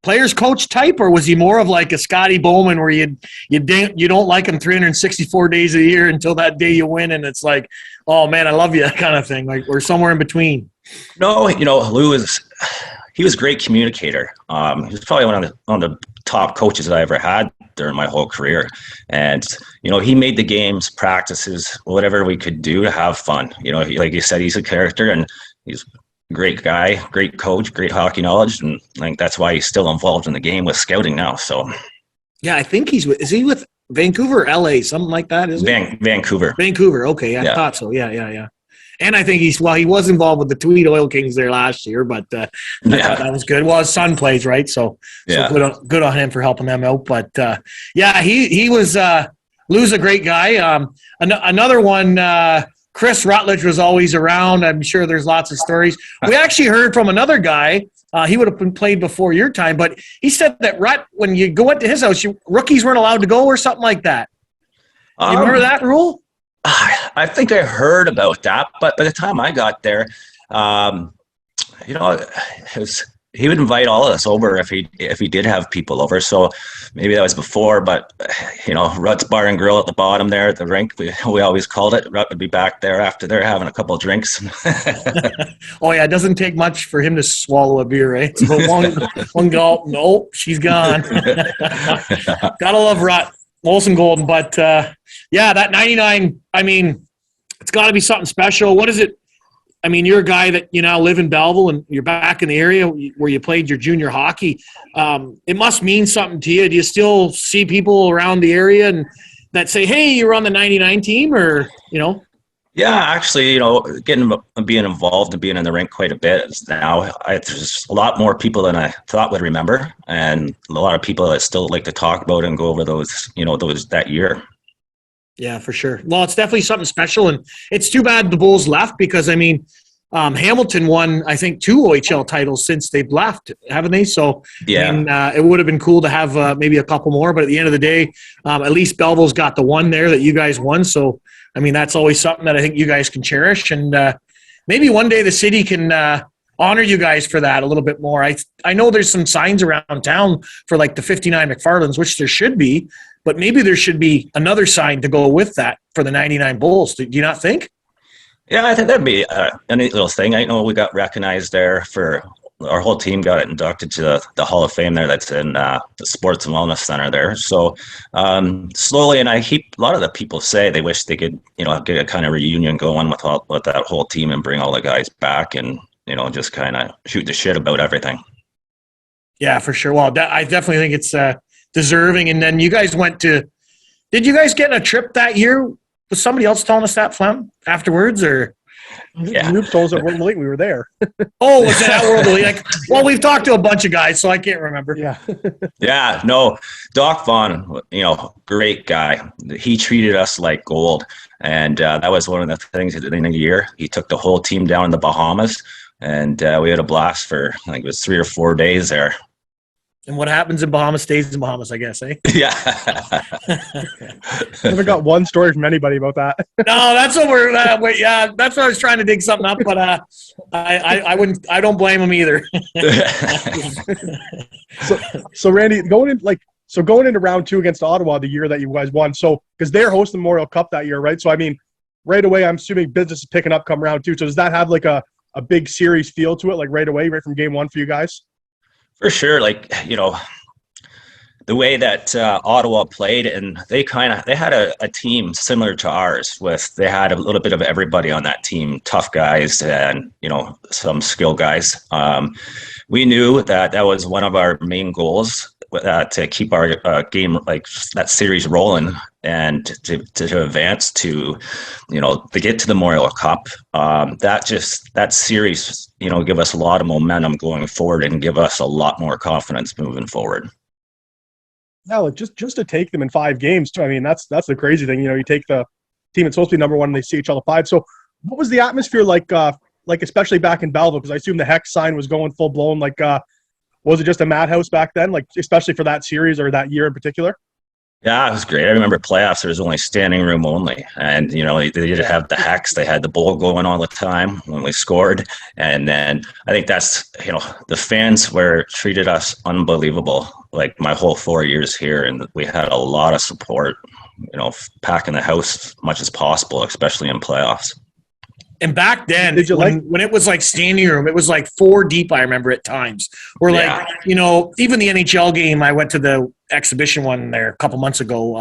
players coach type, or was he more of like a Scotty Bowman where you don't like him 364 days a year until that day you win and it's like, oh man, I love you, that kind of thing, like, or somewhere in between? No, Lou was a great communicator. He was probably one of the top coaches that I ever had during my whole career, and he made the games, practices, whatever we could do to have fun. Like you said, he's a character, and he's great guy, great coach, great hockey knowledge, and I think that's why he's still involved in the game with scouting now. So, yeah, I think is he with Vancouver, or LA, something like that? Is Vancouver? Vancouver. Okay, I thought so. Yeah. And I think he was involved with the Tweed Oil Kings there last year, but I thought that was good. Well, his son plays, right? So good on him for helping them out. But he was Lou's a great guy. Another one. Chris Rutledge was always around. I'm sure there's lots of stories. We actually heard from another guy. He would have been played before your time, but he said that when you go into his house, rookies weren't allowed to go or something like that. You remember that rule? I think I heard about that, but by the time I got there, he would invite all of us over if he did have people over. So maybe that was before, but Rut's Bar and Grill at the bottom there at the rink, we always called it. Rut would be back there after they're having a couple of drinks. Oh yeah, it doesn't take much for him to swallow a beer, right? So one gulp, nope, she's gone. Gotta love Rut, Olsen Golden, but that 99. I mean, it's got to be something special. What is it? I mean, you're a guy that you now live in Belleville and you're back in the area where you played your junior hockey. It must mean something to you. Do you still see people around the area and that say, hey, you're on the 99 team, or? Yeah, actually, being involved and being in the rink quite a bit now. There's a lot more people than I thought would remember, and a lot of people that still like to talk about and go over those that year. Yeah, for sure. Well, it's definitely something special, and it's too bad the Bulls left because, I mean, Hamilton won, I think, 2 OHL titles since they've left, haven't they? So, Yeah. I mean, it would have been cool to have maybe a couple more, but at the end of the day, at least Belleville's got the one there that you guys won. So, I mean, that's always something that I think you guys can cherish, and maybe one day the city can honor you guys for that a little bit more. I know there's some signs around town for like the 59 McFarlands, which there should be, but maybe there should be another sign to go with that for the 99 Bulls. Do you not think? Yeah, I think that'd be a neat little thing. I know we got recognized there for our whole team got inducted to the Hall of Fame there. That's in the Sports and Wellness Center there. So slowly, and a lot of the people say they wish they could, get a kind of reunion going with that whole team and bring all the guys back and just kind of shoot the shit about everything. Yeah, for sure. Well, I definitely think it's deserving. And then you guys did you guys get in a trip that year? Was somebody else telling us that, Flem, afterwards, or? Yeah. You told us at World Elite we were there. Oh, was it at World Elite? Well, we've talked to a bunch of guys, so I can't remember. Yeah. Yeah, no, Doc Vaughn, great guy. He treated us like gold. And that was one of the things at the end of the year. He took the whole team down in the Bahamas, and we had a blast for, I think it was 3 or 4 days there. And what happens in Bahamas stays in Bahamas, I guess, eh? Yeah. Never got one story from anybody about that. No, that's what yeah, that's what I was trying to dig something up, but I don't blame him either. So Randy, going into round 2 against Ottawa the year that you guys won, so because they're hosting the Memorial Cup that year, right? So I mean, right away, I'm assuming business is picking up come round 2. So does that have like a big series feel to it, like right away, right from game 1 for you guys? For sure, the way that Ottawa played, and they had a team similar to ours. They had a little bit of everybody on that team, tough guys and some skill guys. We knew that was one of our main goals, to keep our game, like that series, rolling, and to advance to get to the Memorial Cup. That series give us a lot of momentum going forward and give us a lot more confidence moving forward. No, just to take them in 5 games too. I mean, that's the crazy thing. You take the team that's supposed to be number 1 and they see each other 5. So what was the atmosphere like especially back in Belleville? Because I assume the Hex sign was going full blown. Was it just a madhouse back then, especially for that series or that year in particular? Yeah, it was great. I remember playoffs, there was only standing room only. And, they did have the Hex. They had the bowl going all the time when we scored. And then I think that's, the fans treated us unbelievable, like my whole 4 years here. And we had a lot of support, packing the house as much as possible, especially in playoffs. And back then, when it was like standing room, it was like 4 deep, I remember at times. Even the NHL game, I went to the exhibition one there a couple months ago,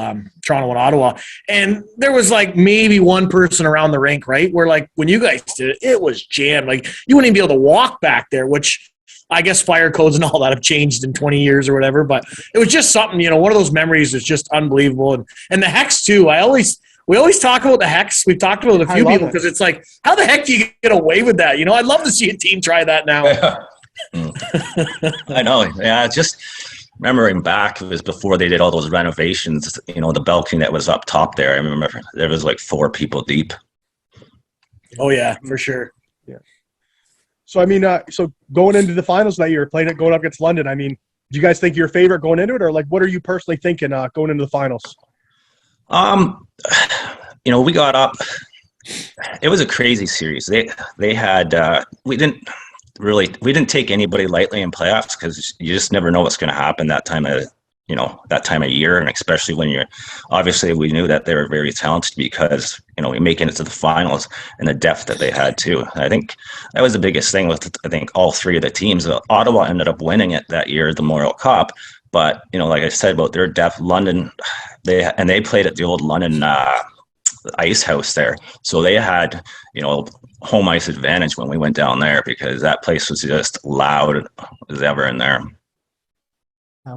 Toronto and Ottawa, and there was like maybe one person around the rink, right? Where like when you guys did it, it was jammed. Like you wouldn't even be able to walk back there, which I guess fire codes and all that have changed in 20 years or whatever. But it was just something, one of those memories that's just unbelievable. And the Hex too, we always talk about the Hex. We've talked about it a few people because it's like, how the heck do you get away with that? I'd love to see a team try that now. I know. Yeah, just remembering back, it was before they did all those renovations, the balcony that was up top there. I remember there was like 4 people deep. Oh, yeah, for sure. Yeah. So, I mean, so going into the finals that year, going up against London, I mean, do you guys think you're a favorite going into it? Or what are you personally thinking going into the finals? We got up. It was a crazy series. They had we didn't take anybody lightly in playoffs because you just never know what's going to happen that time of year, and especially when obviously we knew that they were very talented because we making it to the finals and the depth that they had too. I think that was the biggest thing with all 3 of the teams. Ottawa ended up winning it that year, the Memorial Cup. But, like I said about their depth, London, they played at the old London ice house there. So they had, home ice advantage when we went down there because that place was just loud as ever in there.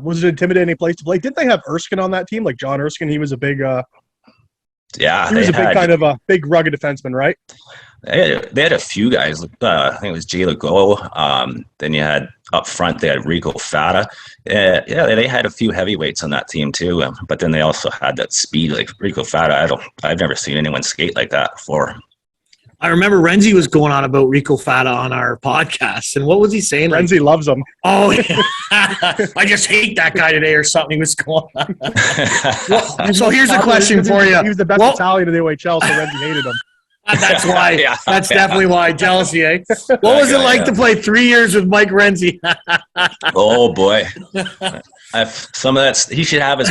Was it an intimidating place to play? Didn't they have Erskine on that team? Like John Erskine, he was a big Yeah, He was a big rugged defenseman, right? They had a few guys. I think it was Jay Legault. Then you had up front, they had Rico Fata. Yeah, they had a few heavyweights on that team too. But then they also had that speed, like Rico Fata. I've never seen anyone skate like that before. I remember Renzi was going on about Rico Fata on our podcast, and what was he saying? Renzi loves him. Oh, yeah. I just hate that guy today, or something. He was going on. Well, so here's a question for you. He was the best Italian in the OHL, so Renzi hated him. That's why. Yeah, That's definitely why. Jealousy, eh? What was it like to play 3 years with Mike Renzi? Oh boy, some of that. He should have his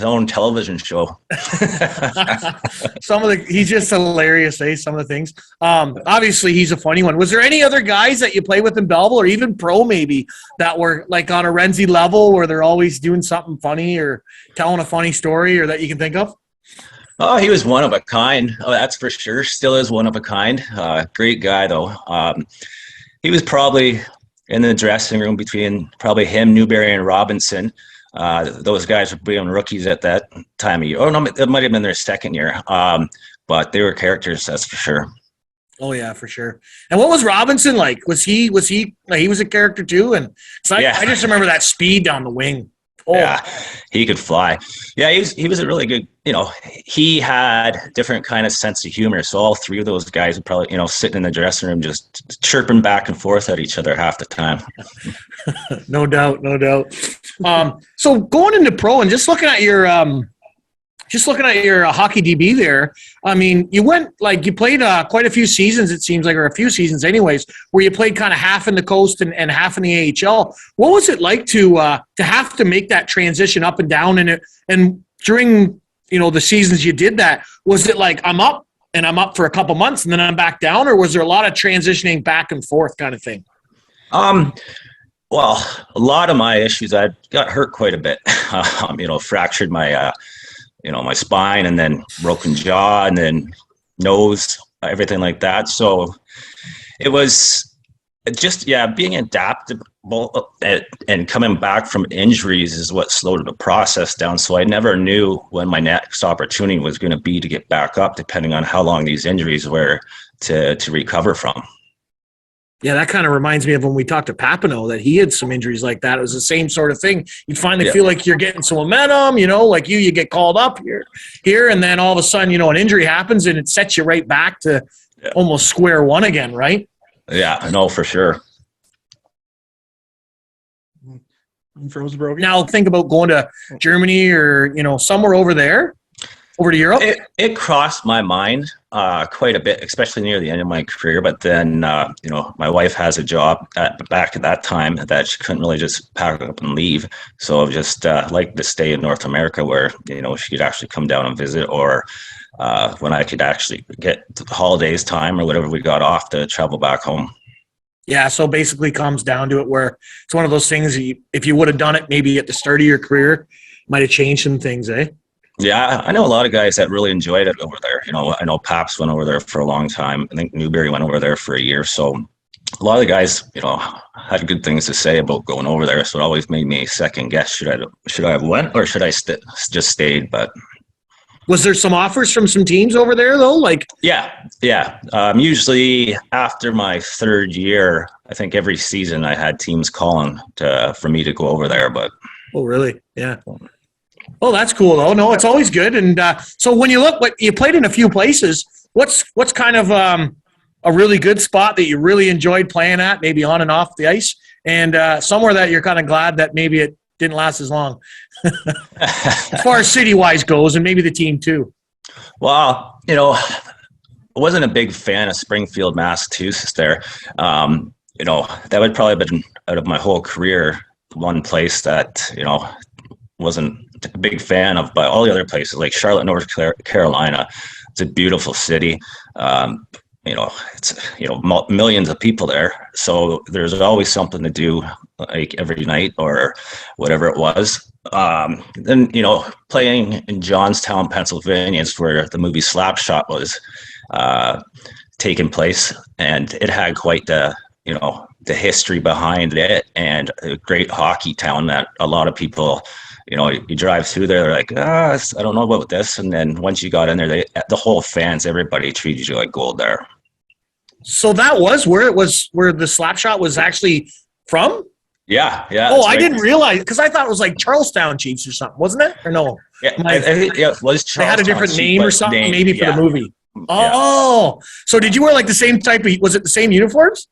own television show. He's just hilarious, eh? Some of the things. Obviously, he's a funny one. Was there any other guys that you play with in Belleville, or even pro maybe, that were like on a Renzi level, where they're always doing something funny or telling a funny story, or that you can think of? Oh, he was one of a kind. Oh, that's for sure. Still is one of a kind. Great guy, though. He was probably in the dressing room between probably him, Newberry, and Robinson. Those guys were being rookies at that time of year. Oh, no, it might have been their second year. But they were characters, that's for sure. Oh yeah, for sure. And what was Robinson like? Was he like, he was a character too? And so I just remember that speed down the wing. Oh. Yeah, he could fly. Yeah, he was a really good, he had different kind of sense of humor. So all three of those guys would probably, sitting in the dressing room just chirping back and forth at each other half the time. No doubt. So going into pro and just looking at your hockey DB there, I mean, you played quite a few seasons, it seems like, or a few seasons anyways, where you played kind of half in the coast and half in the AHL. What was it like to have to make that transition up and down? And during, the seasons you did that, was it like, I'm up for a couple months and then I'm back down, or was there a lot of transitioning back and forth kind of thing? Well, a lot of my issues, I got hurt quite a bit. Fractured my my spine, and then broken jaw, and then nose, everything like that. So it was just, being adaptable and coming back from injuries is what slowed the process down. So I never knew when my next opportunity was going to be to get back up, depending on how long these injuries were to recover from. Yeah, that kind of reminds me of when we talked to Papineau, that he had some injuries like that. It was the same sort of thing. You'd finally feel like you're getting some momentum, like you get called up here, and then all of a sudden, an injury happens and it sets you right back to almost square one again, right? Yeah, no, for sure. Froze broken. Now think about going to Germany or, somewhere over there, over to Europe. It crossed my mind quite a bit, especially near the end of my career. But then, my wife has a job back at that time that she couldn't really just pack up and leave. So I just like to stay in North America, where, she could actually come down and visit, or when I could actually get the holidays time or whatever we got off to travel back home. Yeah, so basically comes down to it where it's one of those things, if you would have done it maybe at the start of your career, might have changed some things, eh? Yeah, I know a lot of guys that really enjoyed it over there. I know Paps went over there for a long time. I think Newberry went over there for a year. So a lot of the guys, had good things to say about going over there. So it always made me second guess, should I have went, or should I just stayed? But was there some offers from some teams over there though? Yeah. Usually after my third year, I think every season I had teams calling for me to go over there. But oh, really? Yeah. Oh, that's cool though. No, it's always good. And so when you look, you played in a few places. What's kind of a really good spot that you really enjoyed playing at, maybe on and off the ice, and somewhere that you're kind of glad that maybe it didn't last as long, as far as city-wise goes, and maybe the team too? Well, I wasn't a big fan of Springfield, Massachusetts there. That would probably have been, out of my whole career, one place that, wasn't a big fan of. But all the other places, like Charlotte, North Carolina, it's a beautiful city. It's millions of people there, so there's always something to do, like every night or whatever it was. Then playing in Johnstown, Pennsylvania, is where the movie Slapshot was taking place, and it had quite the history behind it, and a great hockey town that a lot of people you drive through there, they're like, I don't know about this. And then once you got in there, the whole fans, everybody treated you like gold there. So that was where the Slapshot was actually from? Yeah. Oh, I didn't realize, because I thought it was like Charlestown Chiefs or something, wasn't it? Or no? Yeah, I think it was Charlestown. They had a different name or something, maybe for the movie. Yeah. Oh, so did you wear like the same was it the same uniforms?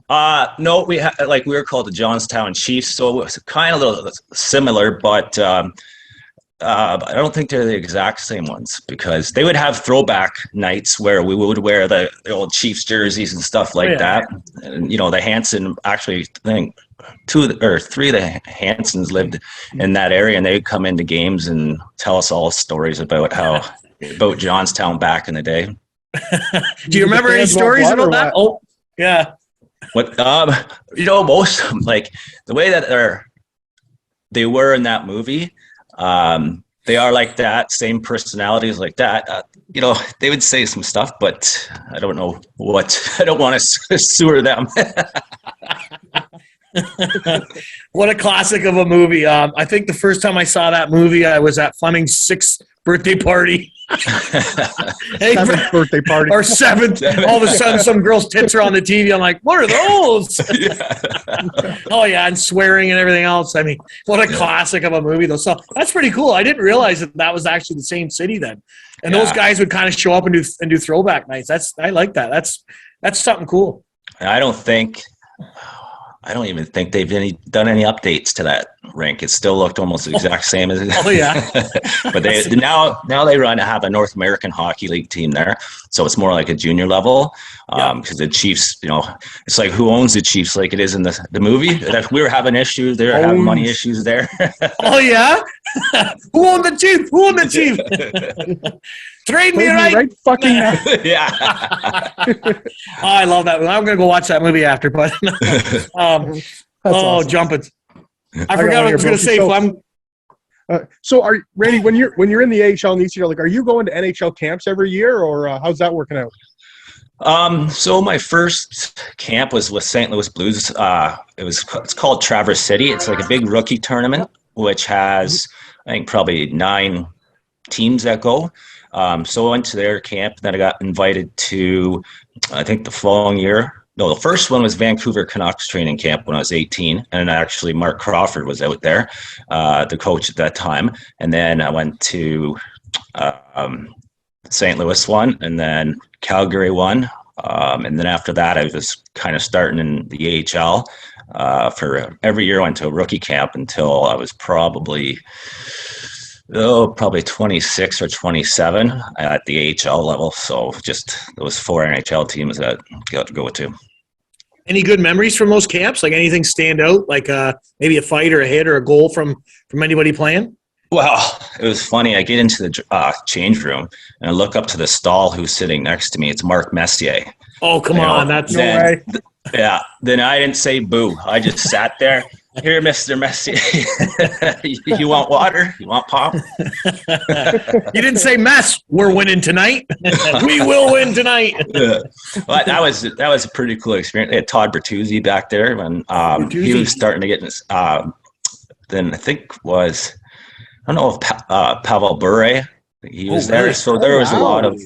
No, we were called the Johnstown Chiefs, so it was kind of a little similar, but I don't think they're the exact same ones, because they would have throwback nights where we would wear the old Chiefs jerseys and stuff like that. And, the Hanson, actually, I think 2 or 3 of the Hansons lived in that area, and they'd come into games and tell us all stories about Johnstown back in the day. Do you remember any stories about that? Oh, yeah. What most of them, like the way that they were in that movie, they are like that, same personalities like that. They would say some stuff, but I don't know what. I don't want to sewer them. What a classic of a movie. I think the first time I saw that movie, I was at Fleming's 6th birthday party. 7th birthday party. Or 7th. All of a sudden, some girl's tits are on the TV. I'm like, what are those? Oh, yeah, and swearing and everything else. I mean, what a classic of a movie, though. So that's pretty cool. I didn't realize that was actually the same city then. And those guys would kind of show up and do throwback nights. I like that. That's something cool. I don't even think they've done any updates to that rink. It still looked almost the exact same as it. Oh yeah. But they now they have a North American Hockey League team there, so it's more like a junior level. Because the Chiefs, it's like, who owns the Chiefs? Like it is in the movie. That we were having issues. They were having money issues there. Oh yeah. Who owned the Chief? Who owned the Chief? Trade me right fucking now. Yeah. I love that. I'm gonna go watch that movie after, but awesome. Jumping. I forgot what I was gonna say. So Randy, when you're in the AHL in East, are you going to NHL camps every year, or how's that working out? So my first camp was with St. Louis Blues. It's called Traverse City. It's like a big rookie tournament, which has, I think, probably 9 teams that go. So I went to their camp, then I got invited to, I think the following year. No, the first one was Vancouver Canucks training camp when I was 18. And actually Mark Crawford was out there, the coach at that time. And then I went to St. Louis one, and then Calgary one. And then after that, I was kind of starting in the AHL. For every year I went to a rookie camp until I was probably 26 or 27 at the AHL level. So just those 4 NHL teams that got to go to. Any good memories from those camps? Like anything stand out? Like maybe a fight or a hit or a goal from anybody playing? Well, it was funny. I get into the change room and I look up to the stall who's sitting next to me. It's Mark Messier. Oh, come on. That's no way. Yeah. Then I didn't say boo. I just sat there. Here, Mr. Messier. You want water? You want pop? You didn't say mess. We're winning tonight. We will win tonight. Well, that was a pretty cool experience. They had Todd Bertuzzi back there when he was starting to get in his, then I think I don't know if Pavel Bure, he was there. So there was a lot of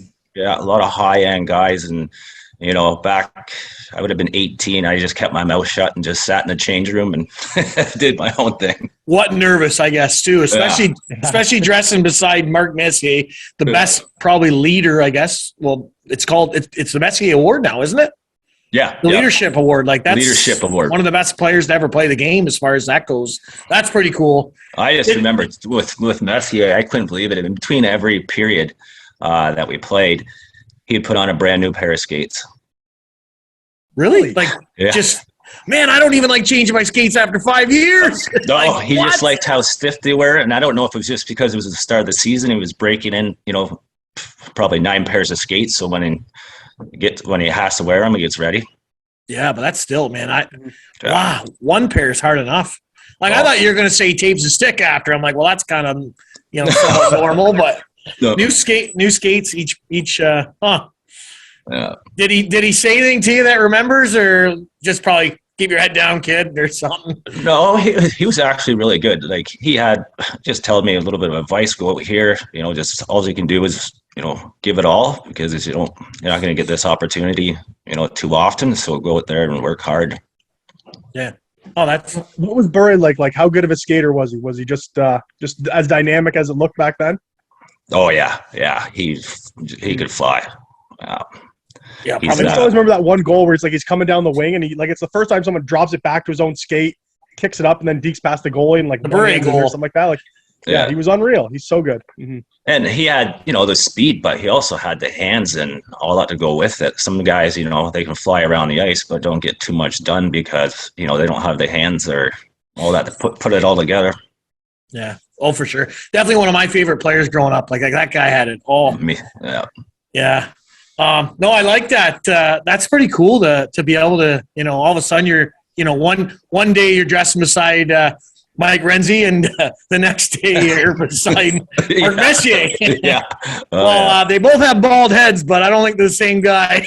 high end guys, and back I would have been 18. I just kept my mouth shut and just sat in the change room and did my own thing. What nervous, I guess, too, especially dressing beside Mark Messier, the best probably leader, I guess. Well, it's the Messier Award now, isn't it? Yeah. The leadership award. Like that's leadership award. One of the best players to ever play the game as far as that goes. That's pretty cool. I just remember with Messier, I couldn't believe it. In between every period that we played, he'd put on a brand new pair of skates. Really? Like, just, man, I don't even like changing my skates after 5 years. No, like, he just liked how stiff they were. And I don't know if it was just because it was the start of the season. He was breaking in, probably 9 pairs of skates. So when he has to wear them, he gets ready. Yeah, but that's still, man, wow, 1 pair is hard enough. Like, I thought you were going to say he tapes a stick after. I'm like, well, that's kind of, somewhat normal, but new skates each, huh. Yeah. Did he say anything to you that remembers, or just probably keep your head down, kid, or something? No, he was actually really good. Like, he had just told me a little bit of advice. Go out here, just all you can do is, give it all, because you're not going to get this opportunity, too often. So go out there and work hard. Yeah. Oh, what was Burry like? Like, how good of a skater was he? Was he just as dynamic as it looked back then? Oh yeah. He could fly. Wow. Yeah, I just always remember that one goal where he's coming down the wing and it's the first time someone drops it back to his own skate, kicks it up, and then dekes past the goalie and like the Burry goal or something like that. Like, yeah, he was unreal. He's so good. Mm-hmm. And he had, the speed, but he also had the hands and all that to go with it. Some guys, they can fly around the ice, but don't get too much done because, they don't have the hands or all that to put it all together. Yeah. Oh, for sure. Definitely one of my favorite players growing up. Like that guy had it all. Me. Yeah. Yeah. No, I like that. That's pretty cool to be able to, all of a sudden you're, one day you're dressing beside Mike Renzi, and the next day you're beside Mark Messier. Yeah. Well, they both have bald heads, but I don't think they're the same guy.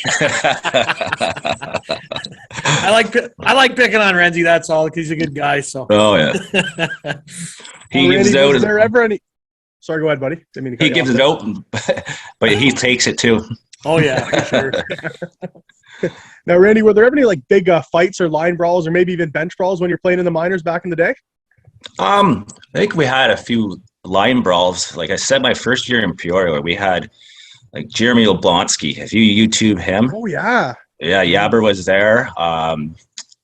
I like picking on Renzi. That's all, because he's a good guy. So. Oh yeah. He gives it out. Is there ever any? Sorry, go ahead, buddy. He gives it out, but he takes it too. Oh yeah, for sure. Now, Randy, were there ever any like big fights or line brawls or maybe even bench brawls when you're playing in the minors back in the day? I think we had a few line brawls. Like I said, my first year in Peoria, we had like Jeremy Oblonsky. If you YouTube him, oh yeah, Yabber was there.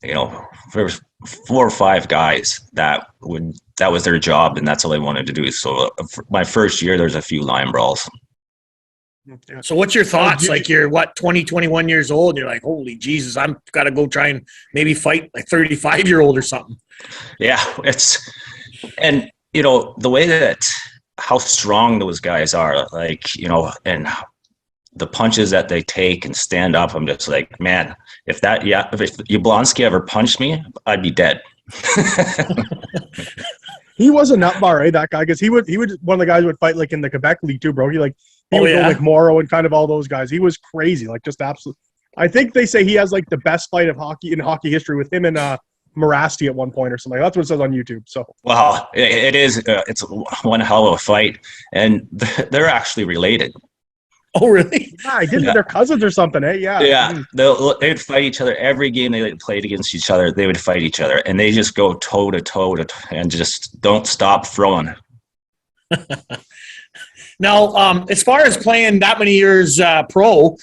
There was 4 or 5 guys that was their job, and that's all they wanted to do. So my first year, there's a few line brawls. So what's your thoughts? Like you're 20, 21 years old, and you're like, holy Jesus, I'm got to go try and maybe fight like 35-year-old or something. Yeah, and the way that how strong those guys are, like, and the punches that they take and stand up, I'm just like, man, if Yablonsky ever punched me, I'd be dead. He was a nut bar, eh, that guy? Because he would one of the guys who would fight like in the Quebec League too, bro. He would go like Morrow and kind of all those guys. He was crazy, like just absolute. I think they say he has like the best fight of hockey in hockey history with him and Morasti at one point or something. That's what it says on YouTube. So wow, it is. It's one hell of a fight, and they're actually related. Oh, really? Yeah, I did. Yeah. They're cousins or something, eh? Yeah. Yeah. They would fight each other every game they played against each other. They would fight each other, and they just go toe to toe and just don't stop throwing. Now, as far as playing that many years pro,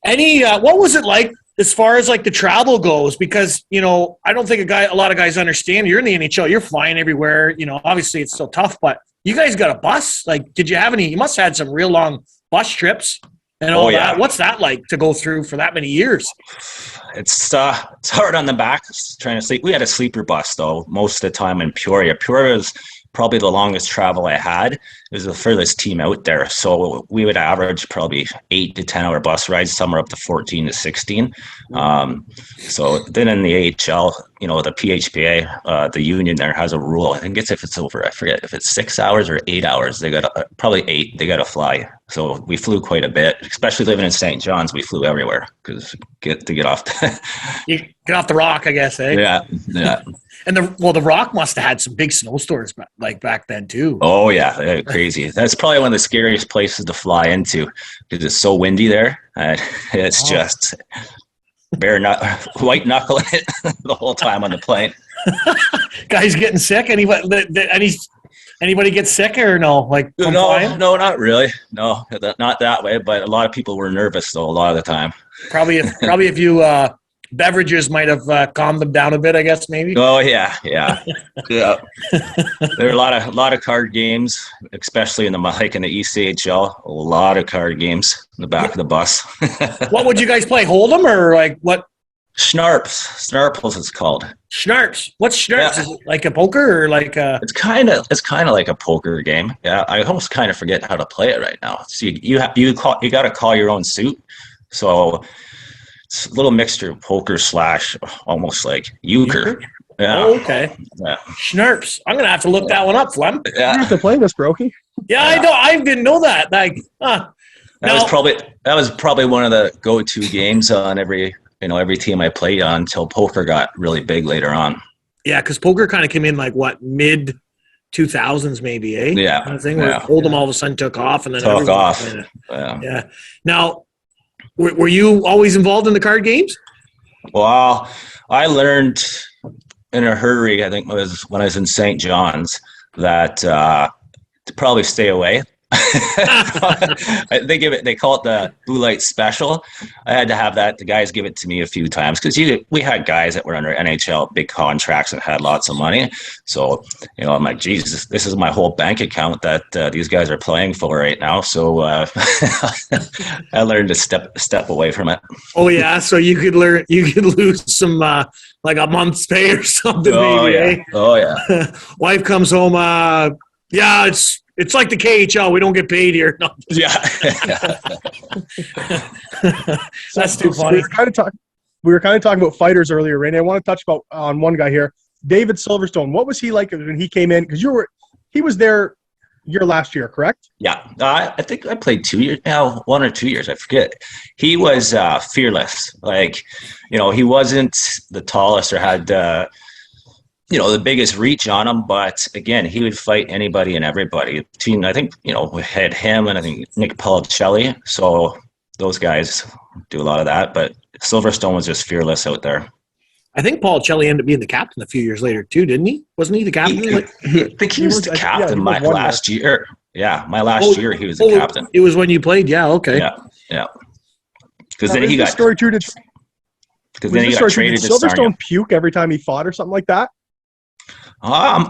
what was it like as far as like the travel goes? Because I don't think a lot of guys understand. You're in the NHL. You're flying everywhere. Obviously it's so tough, but you guys got a bus. Like, did you have any? You must have had some real long bus trips and all that. What's that like to go through for that many years? It's hard on the back trying to sleep. We had a sleeper bus though most of the time in Peoria. Peoria was probably the longest travel I had. It was the furthest team out there. So we would average probably 8 to 10 hour bus rides, somewhere up to 14 to 16. So then in the AHL, the PHPA, the union there has a rule. I think if it's over, I forget if it's 6 hours or 8 hours, they got probably 8, they got to fly. So we flew quite a bit, especially living in St. John's. We flew everywhere because get off. You get off the rock, I guess, eh? Yeah. And the Rock must have had some big snowstorms like back then too. Oh yeah, crazy. That's probably one of the scariest places to fly into because it's so windy there. It's just white knuckling it the whole time on the plane. Guys getting sick? Anybody get sick or no? Like no, not really. No, not that way. But a lot of people were nervous though. A lot of the time. Probably if you. Beverages might have calmed them down a bit, I guess, maybe. Oh yeah. There are a lot of card games, especially in the ECHL. A lot of card games in the back of the bus. What would you guys play? Hold'em or like what? Snarples it's called. Schnarps. What's Schnarps? Yeah. Is it like a poker or like a? It's kind of like a poker game. Yeah, I almost kind of forget how to play it right now. So you got to call your own suit. So. It's a little mixture of poker / almost like euchre. Yeah. Oh, okay. Yeah. Schnarps. I'm gonna have to look that one up, Flem. Yeah. You have to play this, Broeky. Yeah, I know. I didn't know that. Like, That was probably one of the go-to games on every every team I played on until poker got really big later on. Yeah, because poker kind of came in like what, mid 2000s maybe, eh? Yeah, Kind of thing where Hold'em all of a sudden took off, and then took off. Yeah. Now, were you always involved in the card games? Well, I learned in a hurry. I think it was when I was in St. John's that to probably stay away. They call it the blue light special. I had to have that. The guys give it to me a few times because we had guys that were under NHL big contracts and had lots of money. So I'm like, Jesus, this is my whole bank account that these guys are playing for right now. So I learned to step away from it. Oh yeah, so you could lose some like a month's pay or something. Oh maybe, yeah. eh? Oh yeah. Wife comes home. Yeah, it's like the KHL. We don't get paid here. No. Yeah. That's too funny. We were kind of talking about fighters earlier, Randy. I want to touch on one guy here, David Silverstone. What was he like when he came in? Because he was there your last year, correct? Yeah, I think I played 2 years now, 1 or 2 years, I forget. He was fearless. Like, he wasn't the tallest or had the biggest reach on him, but again, he would fight anybody and everybody. I think, we had him and I think Nick Policelli. So those guys do a lot of that, but Silverstone was just fearless out there. I think Policelli ended up being the captain a few years later too, didn't he? Wasn't he the captain? I think he was the captain my last year. Yeah, my last year he was the captain. It was when you played, yeah, okay. Yeah. Because then he got story too. Because then he got traded to Silverstone puke every time he fought or something like that? I'm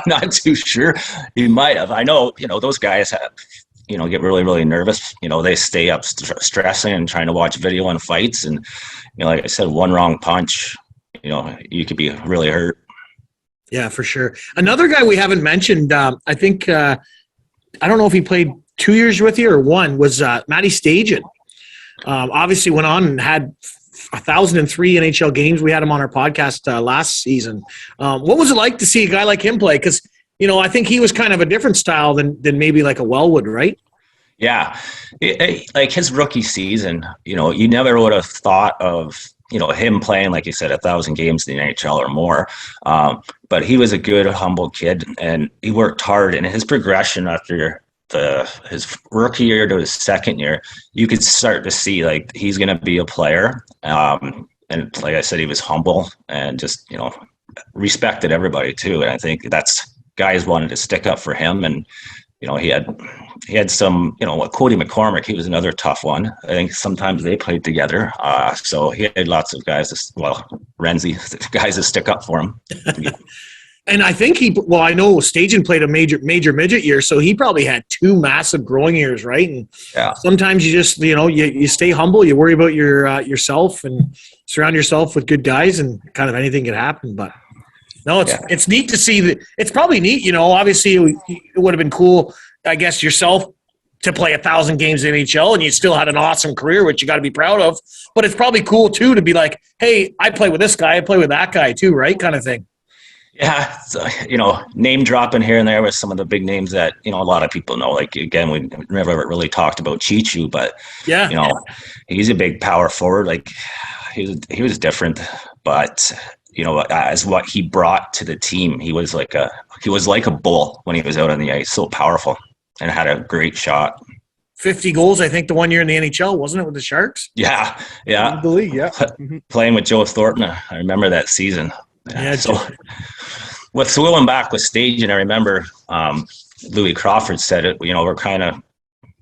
not too sure. He might have. I know, those guys have, get really, really nervous. They stay up stressing and trying to watch video and fights. And, like I said, one wrong punch, you could be really hurt. Yeah, for sure. Another guy we haven't mentioned, I think, I don't know if he played 2 years with you or one, was Matty Stajan. Obviously went on and had 1,003 NHL games. We had him on our podcast last season. What was it like to see a guy like him play? Because, I think he was kind of a different style than maybe like a Wellwood, right? Yeah. Like his rookie season, you never would have thought of, him playing, like you said, 1,000 games in the NHL or more. But he was a good, humble kid, and he worked hard. And his progression after his rookie year to his second year, you could start to see like he's going to be a player. And like I said, he was humble and just respected everybody too. And I think that's guys wanted to stick up for him. And he had some Cody McCormick. He was another tough one. I think sometimes they played together. So he had lots of guys. Renzi guys to stick up for him. And I think I know Stajan played a major midget year, so he probably had 2 massive growing years, right? And sometimes you just, you stay humble, you worry about yourself and surround yourself with good guys, and kind of anything can happen. But no, it's neat to see that. It's probably neat, obviously it would have been cool, I guess, yourself to play 1,000 games in NHL and you still had an awesome career, which you got to be proud of. But it's probably cool too to be like, hey, I play with this guy, I play with that guy too, right? Kind of thing. Yeah, so, name dropping here and there with some of the big names that, a lot of people know. Like, again, we never really talked about Chichu, but, he's a big power forward. Like, he was different, but, as what he brought to the team, he was like a bull when he was out on the ice. So powerful and had a great shot. 50 goals, I think, the 1 year in the NHL, wasn't it, with the Sharks? Yeah. The league, yeah. Playing with Joe Thornton, I remember that season. Yeah, so with going back with Stajan, I remember Louis Crawford said it. We're kind of,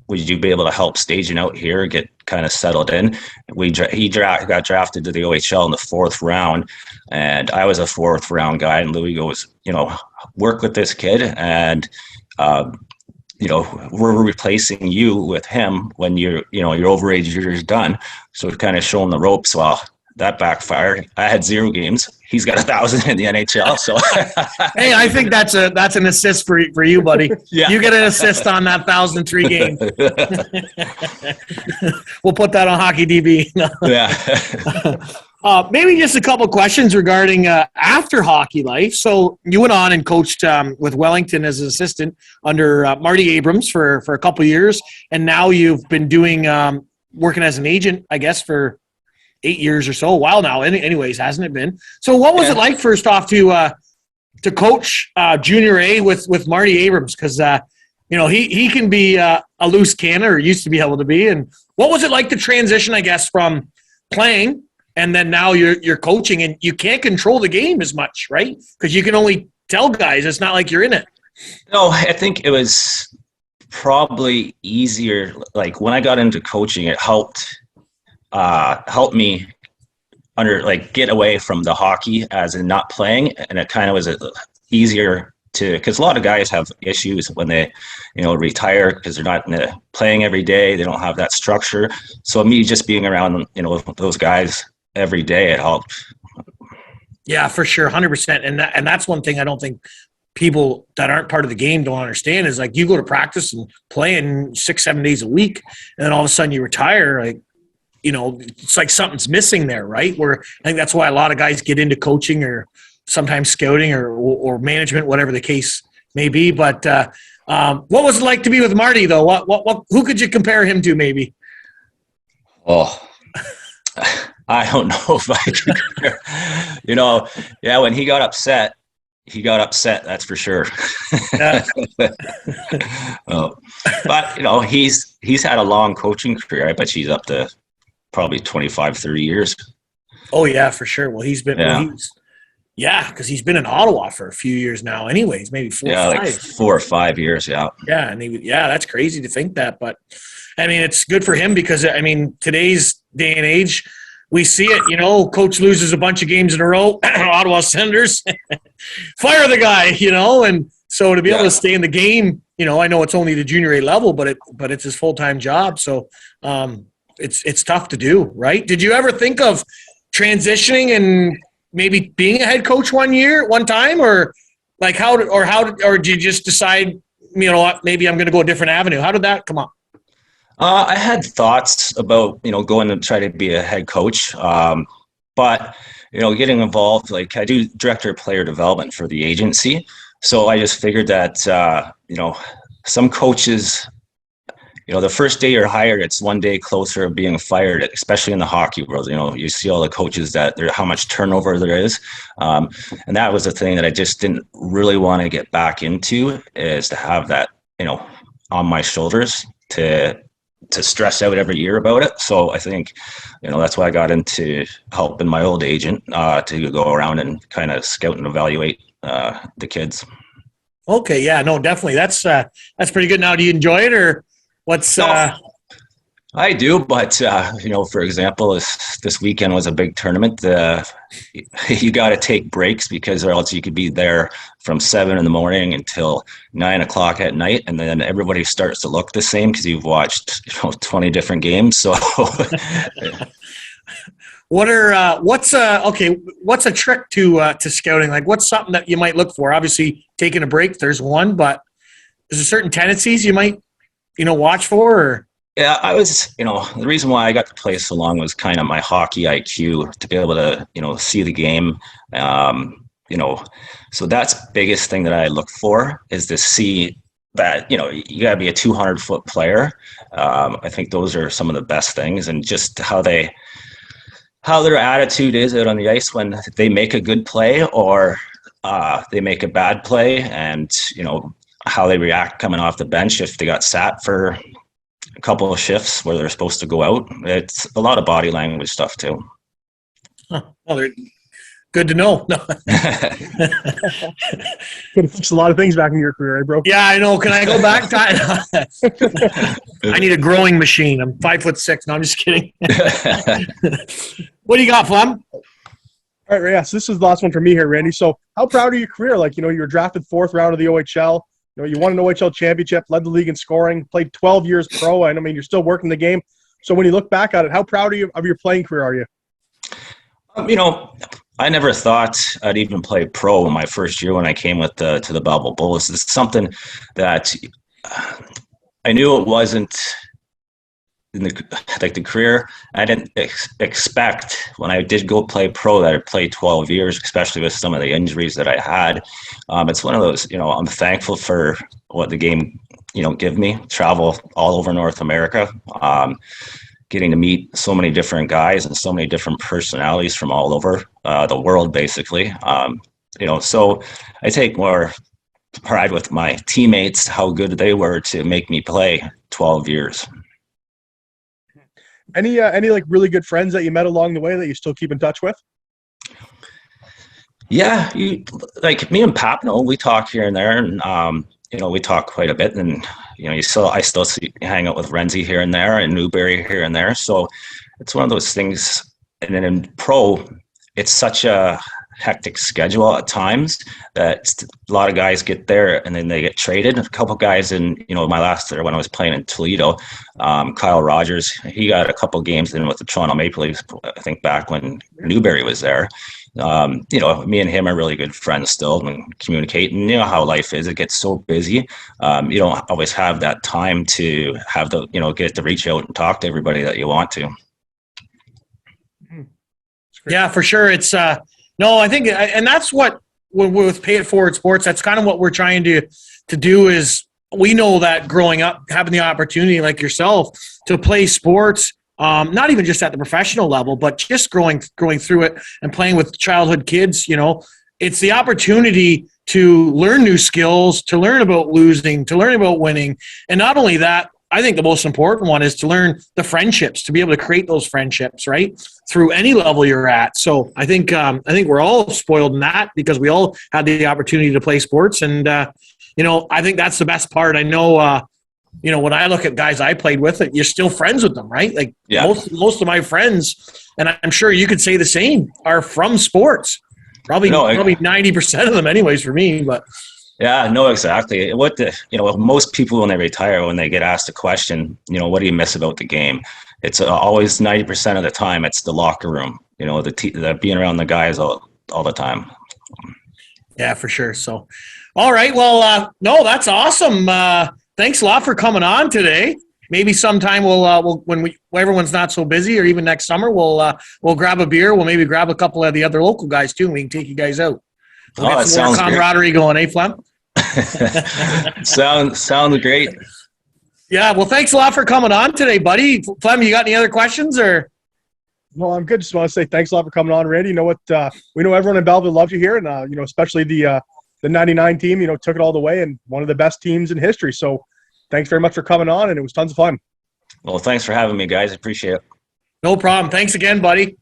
would you be able to help Stajan out here, get kind of settled in? He got drafted to the OHL in the 4th round, and I was a 4th round guy. And Louis goes, work with this kid, and we're replacing you with him when your overage year is done. So we've kind of shown the ropes. Well, that backfired. I had 0 games. He's got 1,000 in the NHL. So hey, I think that's an assist for you, buddy. Yeah. You get an assist on that 1,003 game. We'll put that on Hockey DB. Yeah. Maybe just a couple questions regarding after hockey life. So you went on and coached with Wellington as an assistant under Marty Abrams for a couple years, and now you've been doing working as an agent, I guess, for 8 years or so, a while now. Anyways, hasn't it been? So what was it like first off to coach Junior A with Marty Abrams? Because he can be a loose cannon, or used to be able to be. And what was it like to transition, I guess, from playing and then now you're coaching, and you can't control the game as much, right? Because you can only tell guys. It's not like you're in it. No, I think it was probably easier. Like when I got into coaching, it helped me get away from the hockey as in not playing, and it kind of was easier because a lot of guys have issues when they retire because they're not playing every day. They don't have that structure. So me just being around those guys every day, it helped. Yeah, for sure, 100%. And that's one thing I don't think people that aren't part of the game don't understand is, like, you go to practice and play in 6-7 days a week, and then all of a sudden you retire. Like, it's like something's missing there, right? Where I think that's why a lot of guys get into coaching or sometimes scouting or management, whatever the case may be. But what was it like to be with Marty, though? Who could you compare him to, maybe? Oh, I don't know if I can compare. When he got upset, that's for sure. But he's had a long coaching career. I bet he's up to probably 25, 30 years. Oh yeah, for sure. Well, he's been, because he's been in Ottawa for a few years now anyways, maybe 4 or 5. Like 4 or 5 years. Yeah. Yeah. And that's crazy to think that, but I mean, it's good for him because today's day and age, we see it, coach loses a bunch of games in a row, Ottawa Senators, fire the guy, and so to be able to stay in the game, I know it's only the junior A level, but it's his full-time job. So it's tough to do, right? Did you ever think of transitioning and maybe being a head coach one time, or like or did you just decide, maybe I'm going to go a different avenue? How did that come up? I had thoughts about, going to try to be a head coach. But, getting involved, like I do director of player development for the agency. So I just figured that, some coaches, the first day you're hired, it's one day closer of being fired, especially in the hockey world. You see all the coaches how much turnover there is. And that was the thing that I just didn't really want to get back into, is to have that, on my shoulders to stress out every year about it. So I think, that's why I got into helping my old agent to go around and kind of scout and evaluate the kids. Okay. Yeah, no, definitely. That's pretty good. Now, do you enjoy it, or what's I do, but for example, this weekend was a big tournament. You got to take breaks, because or else you could be there from 7 a.m. until 9 o'clock at night, and then everybody starts to look the same because you've watched 20 different games. So, what's a trick to scouting? Like, what's something that you might look for? Obviously, taking a break, there's one, but is there certain tendencies you might watch for? Or? Yeah, I was, the reason why I got to play so long was kind of my hockey IQ, to be able to, see the game. So that's the biggest thing that I look for, is to see that, you got to be a 200-foot player. I think those are some of the best things, and just how their attitude is out on the ice when they make a good play or they make a bad play, and, how they react coming off the bench if they got sat for a couple of shifts where they're supposed to go out. It's a lot of body language stuff too. Huh. Well, they're good to know. No. Could have fixed a lot of things back in your career, bro. Yeah, I know. Can I go back? I need a growing machine. I'm 5'6". No, I'm just kidding. What do you got, Flem? All right, yeah. So this is the last one for me here, Randy. So how proud of your career? Like, you were drafted 4th round of the OHL. You won an OHL championship, led the league in scoring, played 12 years pro. And you're still working the game. So when you look back at it, how proud of your playing career are you? I never thought I'd even play pro in my first year when I came to the Belleville Bulls. It's something that I knew it wasn't in the career. I didn't expect when I did go play pro that I'd play 12 years, especially with some of the injuries that I had. It's one of those, I'm thankful for what the game, give me. Travel all over North America, getting to meet so many different guys and so many different personalities from all over the world, basically. So I take more pride with my teammates, how good they were to make me play 12 years. Any like really good friends that you met along the way that you still keep in touch with? Yeah, like me and Papno, we talk here and there, and we talk quite a bit. And I still hang out with Renzi here and there, and Newberry here and there. So it's one of those things. And then in pro, it's such a hectic schedule at times that a lot of guys get there and then they get traded. A couple guys in my last year when I was playing in Toledo, Kyle Rogers, he got a couple games in with the Toronto Maple Leafs, I think back when Newberry was there. Me and him are really good friends still and communicate. And you know how life is, it gets so busy. You don't always have that time to have get to reach out and talk to everybody that you want to. Yeah, for sure. It's no, I think, and that's what with Pay It Forward Sports, that's kind of what we're trying to do is we know that growing up, having the opportunity like yourself to play sports, not even just at the professional level, but just going through it and playing with childhood kids, it's the opportunity to learn new skills, to learn about losing, to learn about winning. And not only that, I think the most important one is to learn the friendships, to be able to create those friendships, right, through any level you're at. So I think we're all spoiled in that because we all had the opportunity to play sports. And, I think that's the best part. I know, when I look at guys I played with, you're still friends with them, right? Like most of my friends, and I'm sure you could say the same, are from sports. Probably 90% of them anyways for me, but – yeah, no, exactly. Most people when they retire, when they get asked a question, what do you miss about the game? It's always 90% of the time, it's the locker room, the being around the guys all the time. Yeah, for sure. So, all right. Well, no, that's awesome. Thanks a lot for coming on today. Maybe sometime we'll when everyone's not so busy, or even next summer, we'll grab a beer. We'll maybe grab a couple of the other local guys too, and we can take you guys out. We'll get some more camaraderie going, eh, Flem? Sounds great. Yeah, well, thanks a lot for coming on today, buddy. Flem, you got any other questions or? No, I'm good. Just want to say thanks a lot for coming on, Randy. You know what? We know everyone in Belleville loves you here, and especially the '99 team. Took it all the way, and one of the best teams in history. So, thanks very much for coming on, and it was tons of fun. Well, thanks for having me, guys. I appreciate it. No problem. Thanks again, buddy.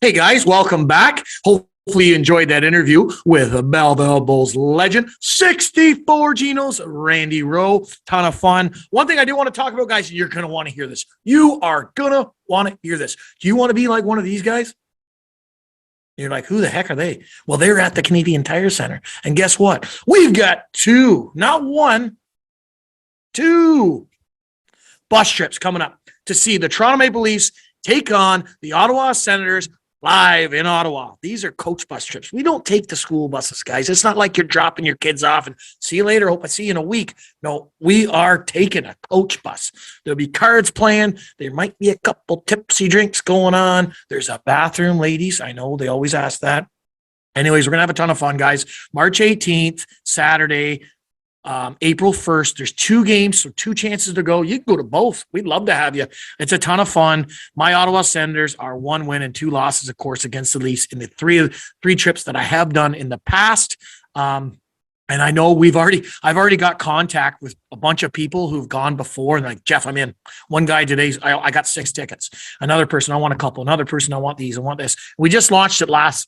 Hey, guys, welcome back. Hopefully you enjoyed that interview with the Belleville Bulls legend, 64 Genos, Randy Rowe. Ton of fun. One thing I do want to talk about, guys, you're going to want to hear this. You are going to want to hear this. Do you want to be like one of these guys? You're like, who the heck are they? Well, they're at the Canadian Tire Center. And guess what? We've got two, not one, two bus trips coming up to see the Toronto Maple Leafs take on the Ottawa Senators live in Ottawa. These are coach bus trips. We don't take the school buses, guys. It's not like you're dropping your kids off and see you later. Hope I see you in a week. No, we are taking a coach bus. There'll be cards playing. There might be a couple tipsy drinks going on. There's a bathroom, ladies. I know they always ask that. Anyways, we're going to have a ton of fun, guys. March 18th, Saturday, April 1st. There's 2 games, so 2 chances to go. You can go to both. We'd love to have you. It's a ton of fun. My Ottawa Senators are 1 win and 2 losses, of course, against the Leafs in the three trips that I have done in the past. And I know I've already got contact with a bunch of people who've gone before and like, Jeff, I'm in. One guy today, I got 6 tickets. Another person, I want a couple. Another person, I want these. I want this. We just launched it last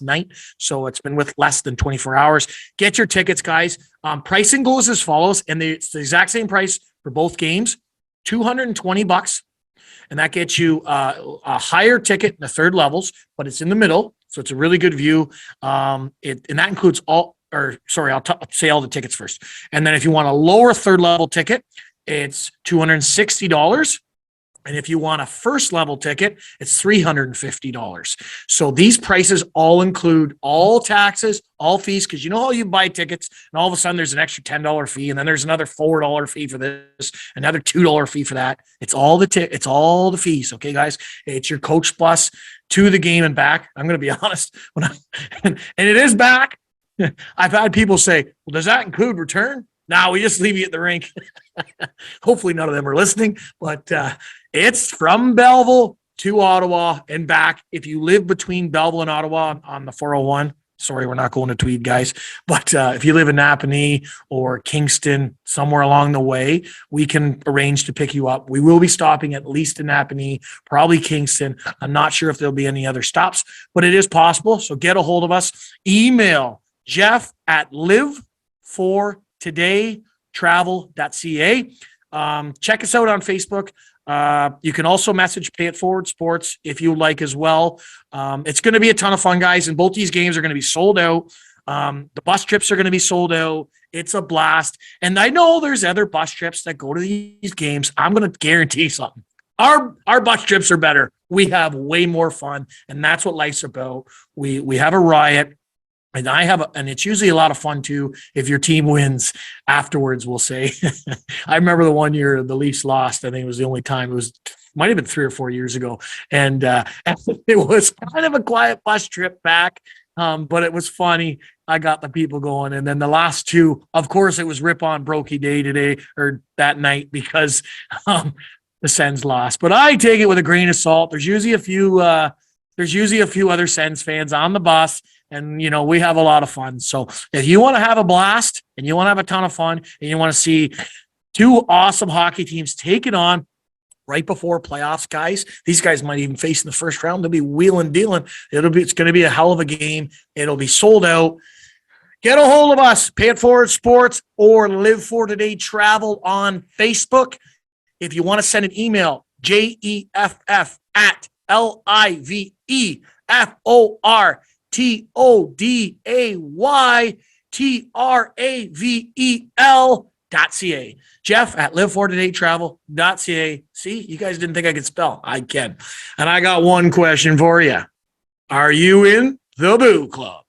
night. So it's been with less than 24 hours. Get your tickets, guys. Pricing goes as follows, and it's the exact same price for both games, $220. And that gets you a higher ticket in the third levels, but it's in the middle. So it's a really good view. And that includes I'll say all the tickets first. And then if you want a lower third level ticket, it's $260. And if you want a first level ticket, it's $350. So these prices all include all taxes, all fees, because you know how you buy tickets and all of a sudden there's an extra $10 fee and then there's another $4 fee for this, another $2 fee for that. It's all the fees. Okay, guys, it's your coach bus to the game and back. I'm going to be honest, and it is back. I've had people say, well, does that include return? Now we just leave you at the rink. Hopefully none of them are listening, but it's from Belleville to Ottawa and back. If you live between Belleville and Ottawa on the 401, sorry, we're not going to Tweed, guys. But if you live in Napanee or Kingston, somewhere along the way, we can arrange to pick you up. We will be stopping at least in Napanee, probably Kingston. I'm not sure if there'll be any other stops, but it is possible. So get a hold of us. Email Jeff at livefortodaytravel.ca. Check us out on Facebook. You can also message Pay It Forward Sports if you like as well. It's going to be a ton of fun, guys, and both these games are going to be sold out. The bus trips are going to be sold out. It's a blast. And I know there's other bus trips that go to these games. I'm going to guarantee something. Our bus trips are better. We have way more fun, and that's what life's about. We have a riot. And and it's usually a lot of fun too if your team wins afterwards, we'll say. I remember the one year the Leafs lost. I think it was the only time. Might have been 3 or 4 years ago. And it was kind of a quiet bus trip back, but it was funny. I got the people going. And then the last two, of course, it was Rip on Broeky Day today or that night because the Sens lost. But I take it with a grain of salt. There's usually a few other Sens fans on the bus. And, we have a lot of fun. So if you want to have a blast and you want to have a ton of fun and you want to see two awesome hockey teams take it on right before playoffs, guys, these guys might even face in the first round. They'll be wheeling, dealing. It's going to be a hell of a game. It'll be sold out. Get a hold of us, Pay It Forward Sports or Live For Today Travel on Facebook. If you want to send an email, JEFF@LIVEFFORTODAYTRAVEL.ca. Jeff at livefortodaytravel.ca. See, you guys didn't think I could spell. I can. And I got one question for you. Are you in the Boo Club?